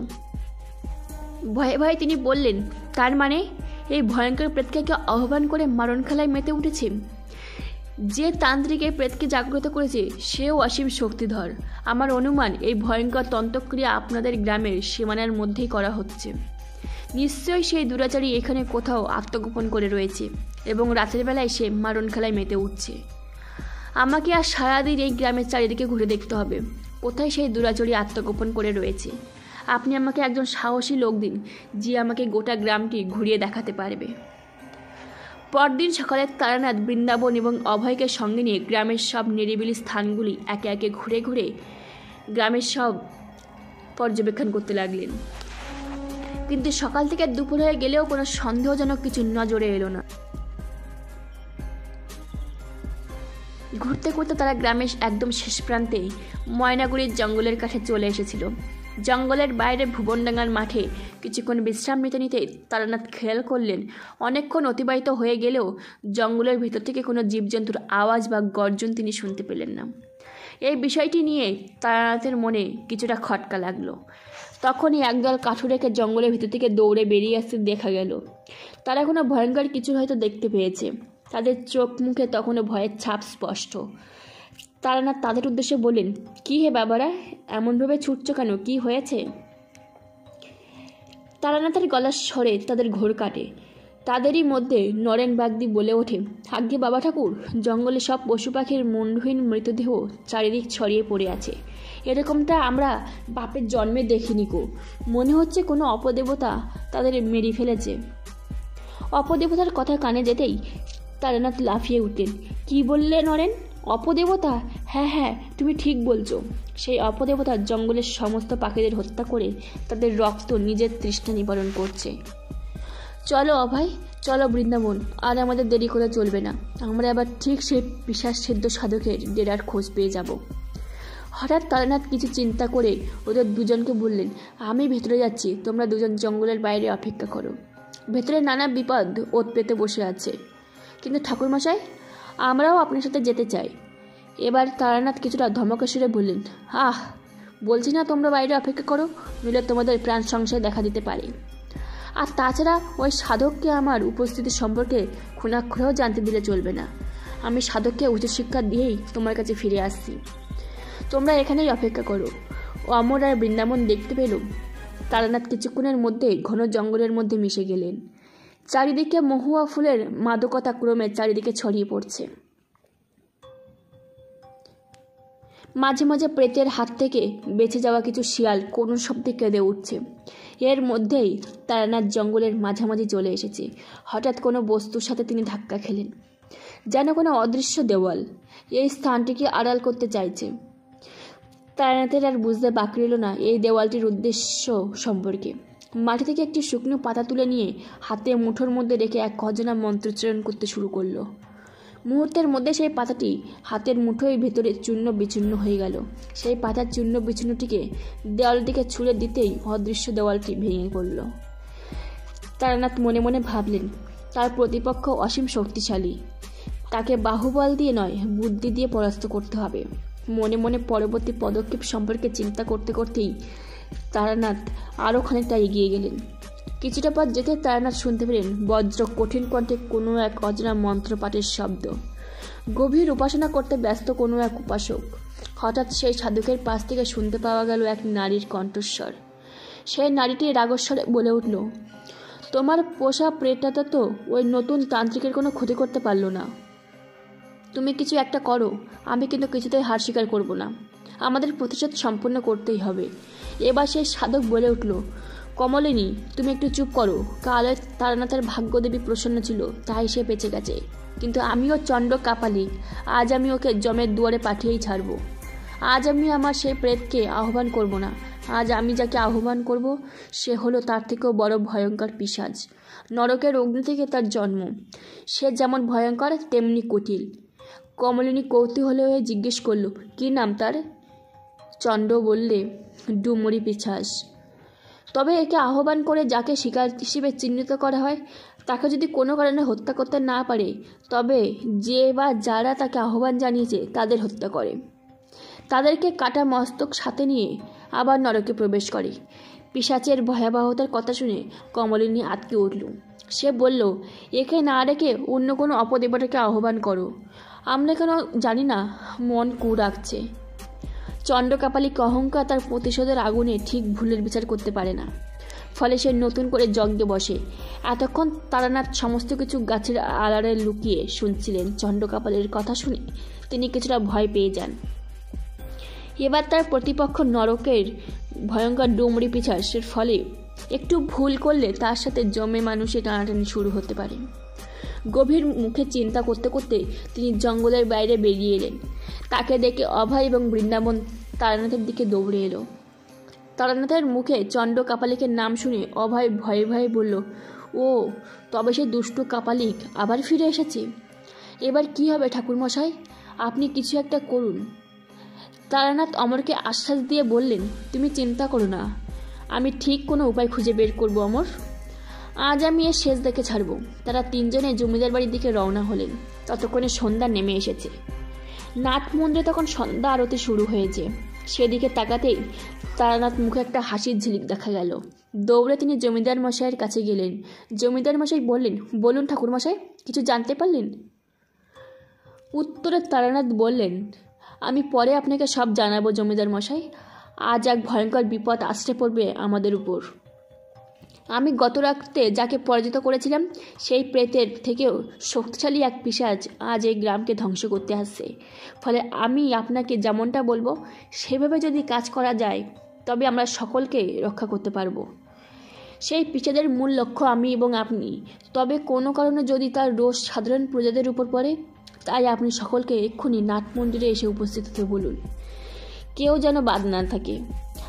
ভয়ে ভয়ে তিনি বললেন, তার মানে এই ভয়ঙ্কর প্রেতকে আহ্বান করে মারণ খেলায় মেতে উঠেছে? যে তান্ত্রিক এই প্রেতকে জাগ্রত করেছে সেও অসীম শক্তিধর। আমার অনুমান এই ভয়ঙ্কর তন্ত্রক্রিয়া আপনাদের গ্রামের সীমানার মধ্যেই করা হচ্ছে। নিশ্চয়ই সেই দুরাচারী এখানে কোথাও আত্মগোপন করে রয়েছে এবং রাতের বেলায় সে মারণ খেলায় মেতে উঠছে। আমাকে আর সারাদিন এই গ্রামের চারিদিকে ঘুরে দেখতে হবে কোথায় সেই দুরাচারী আত্মগোপন করে রয়েছে। আপনি আমাকে একজন সাহসী লোক দিন, যে আমাকে গোটা গ্রামটি ঘুরিয়ে দেখাতে পারবে। পরদিন সকালে তারানাথ বৃন্দাবন এবং অভয়কে সঙ্গে নিয়ে গ্রামের সব নিরিবিলি স্থানগুলি একে একে ঘুরে ঘুরে গ্রামের সব পর্যবেক্ষণ করতে লাগলেন। কিন্তু সকাল থেকে দুপুর হয়ে গেলেও কোনো সন্দেহজনক কিছু নজরে এলো না। ঘুরতে ঘুরতে তারা গ্রামের একদম শেষ প্রান্তে ময়নাগুড়ির জঙ্গলের কাছে চলে এসেছিল। জঙ্গলের বাইরে ভুবনডাঙ্গার মাঠে কিছুক্ষণ বিশ্রাম নিতে নিতে তারানাথ খেয়াল করলেন অনেকক্ষণ অতিবাহিত হয়ে গেলেও জঙ্গলের ভিতর থেকে কোনো জীবজন্তুর আওয়াজ বা গর্জন তিনি শুনতে পেলেন না। এই বিষয়টি নিয়ে তারানাথের মনে কিছুটা খটকা লাগলো। তখনই একদল কাঠুরেকে জঙ্গলের ভিতর থেকে দৌড়ে বেরিয়ে আসতে দেখা গেল। তারা কোনো ভয়ঙ্কর কিছু হয়তো দেখতে পেয়েছে। তাদের চোখ মুখে তখনও ভয়ের ছাপ স্পষ্ট। তারানাথ তাদের উদ্দেশ্যে বললেন, কী হে বাবারা, এমনভাবে ছুটছ কেন? কি হয়েছে? তারানাথের গলার স্বরে তাদের ঘোর কাটে। তাদেরই মধ্যে নরেন বাগদি বলে ওঠে, আজ্ঞে বাবা ঠাকুর, জঙ্গলে সব পশু পাখির মুন্ডহীন মৃতদেহ চারিদিক ছড়িয়ে পড়ে আছে। এরকমটা আমরা বাপের জন্মে দেখিনি গো। মনে হচ্ছে কোনো অপদেবতা তাদের মেরে ফেলেছে। অপদেবতার কথা কানে যেতেই তারানাথ লাফিয়ে উঠলেন। কি বললে নরেন? অপদেবতা? হ্যাঁ হ্যাঁ, তুমি ঠিক বলছো। সেই অপদেবতা জঙ্গলের সমস্ত পাখিদের হত্যা করে তাদের রক্ত নিজের তৃষ্ণা নিবারণ করছে। চলো অভয়, চলো বৃন্দাবন, আর আমাদের দেরি করে চলবে না। আমরা আবার ঠিক সেই পিশাচ সিদ্ধ সাধকের ডেরার খোঁজ পেয়ে যাব। হঠাৎ তারানাথ কিছু চিন্তা করে ওদের দুজনকে বললেন, আমি ভেতরে যাচ্ছি, তোমরা দুজন জঙ্গলের বাইরে অপেক্ষা করো। ভেতরে নানা বিপদ ওত পেতে বসে আছে, কিন্তু ঠাকুরমশাই, আমরাও আপনার সাথে যেতে চাই। এবার তারানাথ কিছুটা ধমকে সুরে বললেন, বলছি না তোমরা বাইরে অপেক্ষা করো, নইলে তোমাদের প্রাণ সংশয় দেখা দিতে পারে। আর তাছাড়া ওই সাধককে আমার উপস্থিতি সম্পর্কে খুনাক্ষরেও জানতে দিলে চলবে না। আমি সাধককে উচ্চশিক্ষা দিয়েই তোমার কাছে ফিরে আসছি। তোমরা এখানেই অপেক্ষা করো। অমর আর বৃন্দাবন দেখতে পেল। তারানাথ কিছুক্ষণের মধ্যে ঘন জঙ্গলের মধ্যে মিশে গেলেন। চারিদিকে মহুয়া ফুলের মাদকতা ক্রমে চারিদিকে ছড়িয়ে পড়ছে। মাঝে মাঝে প্রেতের হাত থেকে বেঁচে যাওয়া কিছু শিয়াল কোনো শব্দে কেঁদে উঠছে। এর মধ্যেই তারানাথ জঙ্গলের মাঝামাঝি চলে এসেছে। হঠাৎ কোনো বস্তুর সাথে তিনি ধাক্কা খেলেন, যেন কোনো অদৃশ্য দেওয়াল এই স্থানটিকে আড়াল করতে চাইছে। তারানাথের আর বুঝতে বাকি রইল না এই দেওয়ালটির উদ্দেশ্য সম্পর্কে। মাটি থেকে একটি শুকনো পাতা তুলে নিয়ে হাতে মুঠোর মধ্যে রেখে এক অজানা মন্ত্রোচ্চারণ করতে শুরু করলো। মুহূর্তের মধ্যে সেই পাতাটি হাতের মুঠোয় ভেতরে চূর্ণ বিচূর্ণ হয়ে গেল। সেই পাতার চূর্ণ বিচূর্ণটিকে দেওয়ালটিকে ছুঁড়ে দিতেই অদৃশ্য দেওয়ালটি ভেঙে পড়ল। তারানাথ মনে মনে ভাবলেন, তার প্রতিপক্ষ অসীম শক্তিশালী, তাকে বাহুবল দিয়ে নয় বুদ্ধি দিয়ে পরাস্ত করতে হবে। মনে মনে পরবর্তী পদক্ষেপ সম্পর্কে চিন্তা করতে করতেই তারানাথ আরও খানিকটা এগিয়ে গেলেন। কিছুটা পথ যেতে তারানাথ শুনতে পেলেন বজ্র কঠিন কণ্ঠে কোনো এক অজানা মন্ত্রপাঠের শব্দ। গভীর উপাসনা করতে ব্যস্ত কোনো এক উপাসক। হঠাৎ সেই সাধকের পাশ থেকে শুনতে পাওয়া গেল এক নারীর কণ্ঠস্বর। সেই নারীটি রাগস্বরে বলে উঠল, তোমার পোষা প্রেতটা তো ওই নতুন তান্ত্রিকের কোনো ক্ষতি করতে পারল না। তুমি কিছু একটা করো, আমি কিন্তু কিছুতেই হার স্বীকার করব না। আমাদের প্রতিশোধ সম্পন্ন করতেই হবে। এবার সেই সাধক বলে উঠল, কমলিনী, তুমি একটু চুপ করো। কাল তারানাথের ভাগ্যদেবী প্রসন্ন ছিল, তাই সে বেঁচে গেছে। কিন্তু আমিও চণ্ড কাপালিক, আজ আমি ওকে যমের দুয়ারে পাঠিয়েই ছাড়ব। আজ আমি আমার সেই প্রেতকে আহ্বান করব না। আজ আমি যাকে আহ্বান করব সে হলো তার থেকেও বড় ভয়ঙ্কর পিশাচ। নরকের অগ্নি থেকে তার জন্ম। সে যেমন ভয়ঙ্কর তেমনি কুটিল। কমলিনী কৌতূহলে হয়ে জিজ্ঞেস করল, কি নাম তার? চণ্ড বললে, ডুমুরি পিশাচ। তবে একে আহ্বান করে যাকে শিকার হিসেবে চিহ্নিত করা হয় তাকে যদি কোনো কারণে হত্যা করতে না পারে, তবে যে বা যারা তাকে আহ্বান জানিয়েছে তাদের হত্যা করে। তাদেরকে কাটা মস্তক সাথে নিয়ে আবার নরকে প্রবেশ করে। পিশাচের ভয়াবহতার কথা শুনে কমলিনী আটকে উঠল। সে বলল, একে না রেখে অন্য কোনো অপদেবতাকে আহ্বান করো। আমরা কেন জানি না মন কু রাখছে। চণ্ডকাপালিক অহংকার তার প্রতিশোধের আগুনে ঠিক ভুলের বিচার করতে পারে না। ফলে সে নতুন করে যজ্ঞে বসে। এতক্ষণ তারানাথ সমস্ত কিছু গাছের আড়ালে লুকিয়ে শুনছিলেন। চণ্ডকাপালের কথা শুনে তিনি কিছুটা ভয় পেয়ে যান। এবার তার প্রতিপক্ষ নরকের ভয়ঙ্কর ডুমরি পিশাচের ফলে একটু ভুল করলে তার সাথে জমে মানুষের টানাটানি শুরু হতে পারে। গভীর মুখে চিন্তা করতে করতে তিনি জঙ্গলের বাইরে বেরিয়ে এলেন। তাকে দেখে অভয় এবং বৃন্দাবন তারানাথের দিকে দৌড়ে এলো। তারানাথের মুখে চণ্ড কাপালিকের নাম শুনে অভয় ভয়ে ভয়ে বলল, ও তবে সে দুষ্টু কাপালিক আবার ফিরে এসেছে। এবার কি হবে ঠাকুরমশাই, আপনি কিছু একটা করুন। তারানাথ অমরকে আশ্বাস দিয়ে বললেন, তুমি চিন্তা করো না, আমি ঠিক কোনো উপায় খুঁজে বের করব অমর। আজ আমি এর শেষ দেখে ছাড়ব। তারা তিনজনে জমিদার বাড়ির দিকে রওনা হলেন। ততক্ষণে সন্ধ্যা নেমে এসেছে। নাথ মন্দিরে তখন সন্ধ্যা আরতি শুরু হয়েছে। সেদিকে তাকাতেই তারানাথ মুখে একটা হাসির ঝিলিক দেখা গেল। দৌড়ে তিনি জমিদার মশাইয়ের কাছে গেলেন। জমিদার মশাই বললেন, বলুন ঠাকুরমশাই, কিছু জানতে পারলেন? উত্তরে তারানাথ বললেন, আমি পরে আপনাকে সব জানাবো জমিদার মশাই। আজ এক ভয়ঙ্কর বিপদ আসতে পড়বে আমাদের উপর। আমি গত রাতে যাকে পরাজিত করেছিলাম সেই প্রেতের থেকেও শক্তিশালী এক পিশাচ আজ এই গ্রামকে ধ্বংস করতে আসছে। ফলে আমি আপনাকে যেমনটা বলবো সেভাবে যদি কাজ করা যায় তবে আমরা সকলকে রক্ষা করতে পারবো। সেই পিশাচের মূল লক্ষ্য আমি এবং আপনি। তবে কোনো কারণে যদি তার রোষ সাধারণ প্রজাদের উপর পড়ে, তাই আপনি সকলকে এক্ষুনি নাট মন্দিরে এসে উপস্থিত হতে বলুন। কেউ যেন বাদ না থাকে।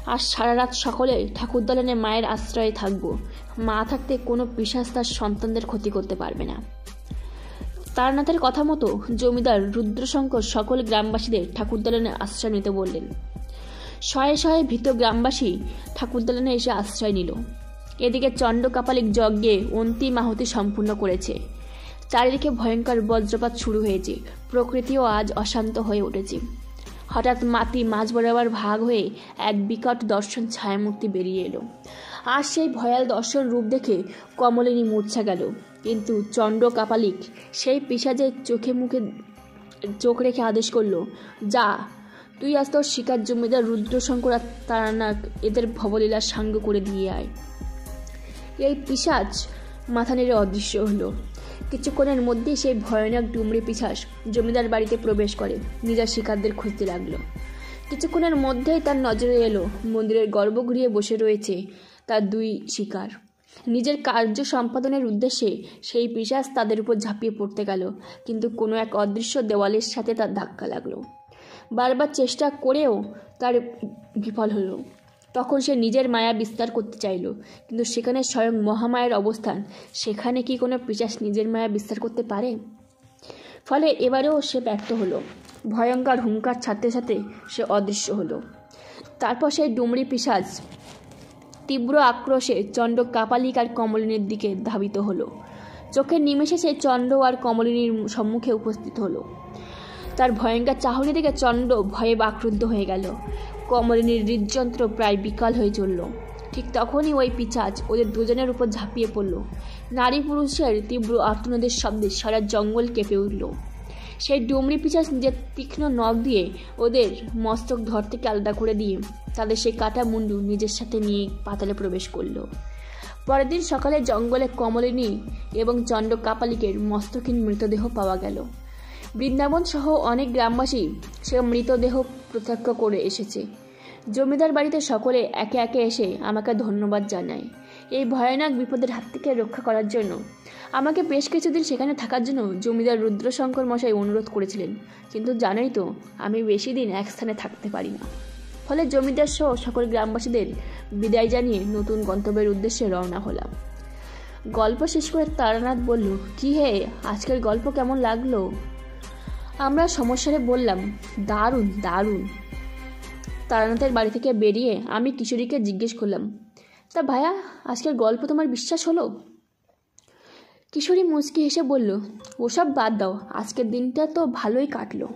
আর সারা রাত সকলে ঠাকুরদালানে মায়ের আশ্রয়ে থাকবো। মা থাকতে কোনো পিশাচ তার সন্তানদের ক্ষতি করতে পারবে না। তারানাথের কথা মতো জমিদার রুদ্রশঙ্কর সকল গ্রামবাসীদের ঠাকুরদালানে আশ্রয় নিতে বললেন। শয়ে শয়ে ভীত গ্রামবাসী ঠাকুরদালানে এসে আশ্রয় নিল। এদিকে চণ্ড কাপালিক যজ্ঞে অন্তিম আহুতি সম্পূর্ণ করেছে। চারিদিকে ভয়ঙ্কর বজ্রপাত শুরু হয়েছে। প্রকৃতিও আজ অশান্ত হয়ে উঠেছে। হঠাৎ মাটি মাঝ বরাবর ভাগ হয়ে এক বিকট দর্শন ছায়ামূর্তি বেরিয়ে এলো। আর সেই ভয়াল দর্শন রূপ দেখে কমলিনী মূর্ছা গেল। কিন্তু চণ্ড কাপালিক সেই পিশাচের চোখে মুখে চোখ রেখে আদেশ করল, যা, তুই আজ তোর শিকার জমিদার রুদ্রশঙ্কর আর তারানাথ এদের ভবলীলার সাঙ্গ করে দিয়ে আয়। এই পিশাচ মাথা নেড়ে অদৃশ্য হলো। কিছুক্ষণের মধ্যেই সেই ভয়ানক ডুমরি পিশাচ জমিদার বাড়িতে প্রবেশ করে নিজের শিকারদের খুঁজতে লাগলো। কিছুক্ষণের মধ্যেই তার নজরে এলো মন্দিরের গর্ভগৃহে বসে রয়েছে তার দুই শিকার। নিজের কার্য সম্পাদনের উদ্দেশ্যে সেই পিশাচ তাদের উপর ঝাঁপিয়ে পড়তে গেল, কিন্তু কোনো এক অদৃশ্য দেওয়ালের সাথে তার ধাক্কা লাগলো। বারবার চেষ্টা করেও তার বিফল হলো। তখন সে নিজের মায়া বিস্তার করতে চাইল, কিন্তু সেখানে স্বয়ং মহামায়ের অবস্থান। সেখানে কি কোনো পিশাচ নিজের মায়া বিস্তার করতে পারে? ফলে এবারেও সে ব্যর্থ হলো। ভয়ঙ্কর হুঙ্কার ছাড়তে ছাড়তে সে অদৃশ্য হলো। তারপর সেই ডুমরি পিশাচ তীব্র আক্রোশে চণ্ড কাপালিক আর কমলিনীর দিকে ধাবিত হলো। চোখের নিমেষে সে চণ্ড আর কমলিনীর সম্মুখে উপস্থিত হলো। তার ভয়ঙ্কর চাহনি দেখে চণ্ড ভয়ে বাক্রুদ্ধ হয়ে গেল। কমলিনীর হৃদযন্ত্র প্রায় বিকল হয়ে চলল। ঠিক তখনই ওই পিশাচ ওদের দুজনের উপর ঝাঁপিয়ে পড়ল। নারী পুরুষের তীব্র আর্তনাদের শব্দে সারা জঙ্গল কেঁপে উঠল। সেই ডুমরি পিশাচ নিজের তীক্ষ্ণ নখ দিয়ে ওদের মস্তক ধর থেকে আলাদা করে দিয়ে তাদের সেই কাটা মুন্ডু নিজের সাথে নিয়ে পাতালে প্রবেশ করল। পরের দিন সকালে জঙ্গলে কমলিনী এবং চণ্ড কাপালিকের মস্তকহীন মৃতদেহ পাওয়া গেল। বৃন্দাবন সহ অনেক গ্রামবাসী সে মৃতদেহ প্রত্যক্ষ করে এসেছে। জমিদার বাড়িতে সকলে একে একে এসে আমাকে ধন্যবাদ জানায়। এই ভয়ানক বিপদের হাত থেকে রক্ষা করার জন্য আমাকে বেশ কিছুদিন সেখানে থাকার জন্য জমিদার রুদ্রশঙ্কর মশাই অনুরোধ করেছিলেন, কিন্তু জানোই তো আমি বেশি দিন এক স্থানে থাকতে পারি না। ফলে জমিদার সহ সকল গ্রামবাসীদের বিদায় জানিয়ে নতুন গন্তব্যের উদ্দেশ্যে রওনা হলাম। গল্প শেষ করে তারানাথ বলল, কি হে, আজকের গল্প কেমন লাগলো? আমরা সমস্যারে বললাম, দারুণ দারুণ। তারানাথের বাড়ি থেকে বেরিয়ে আমি কিশোরীকে জিজ্ঞেস করলাম, তা ভাইয়া, আজকের গল্প তোমার বিশ্বাস হলো? কিশোরী মুচকি হেসে বলল, ওসব বাদ দাও, আজকের দিনটা তো ভালোই কাটলো।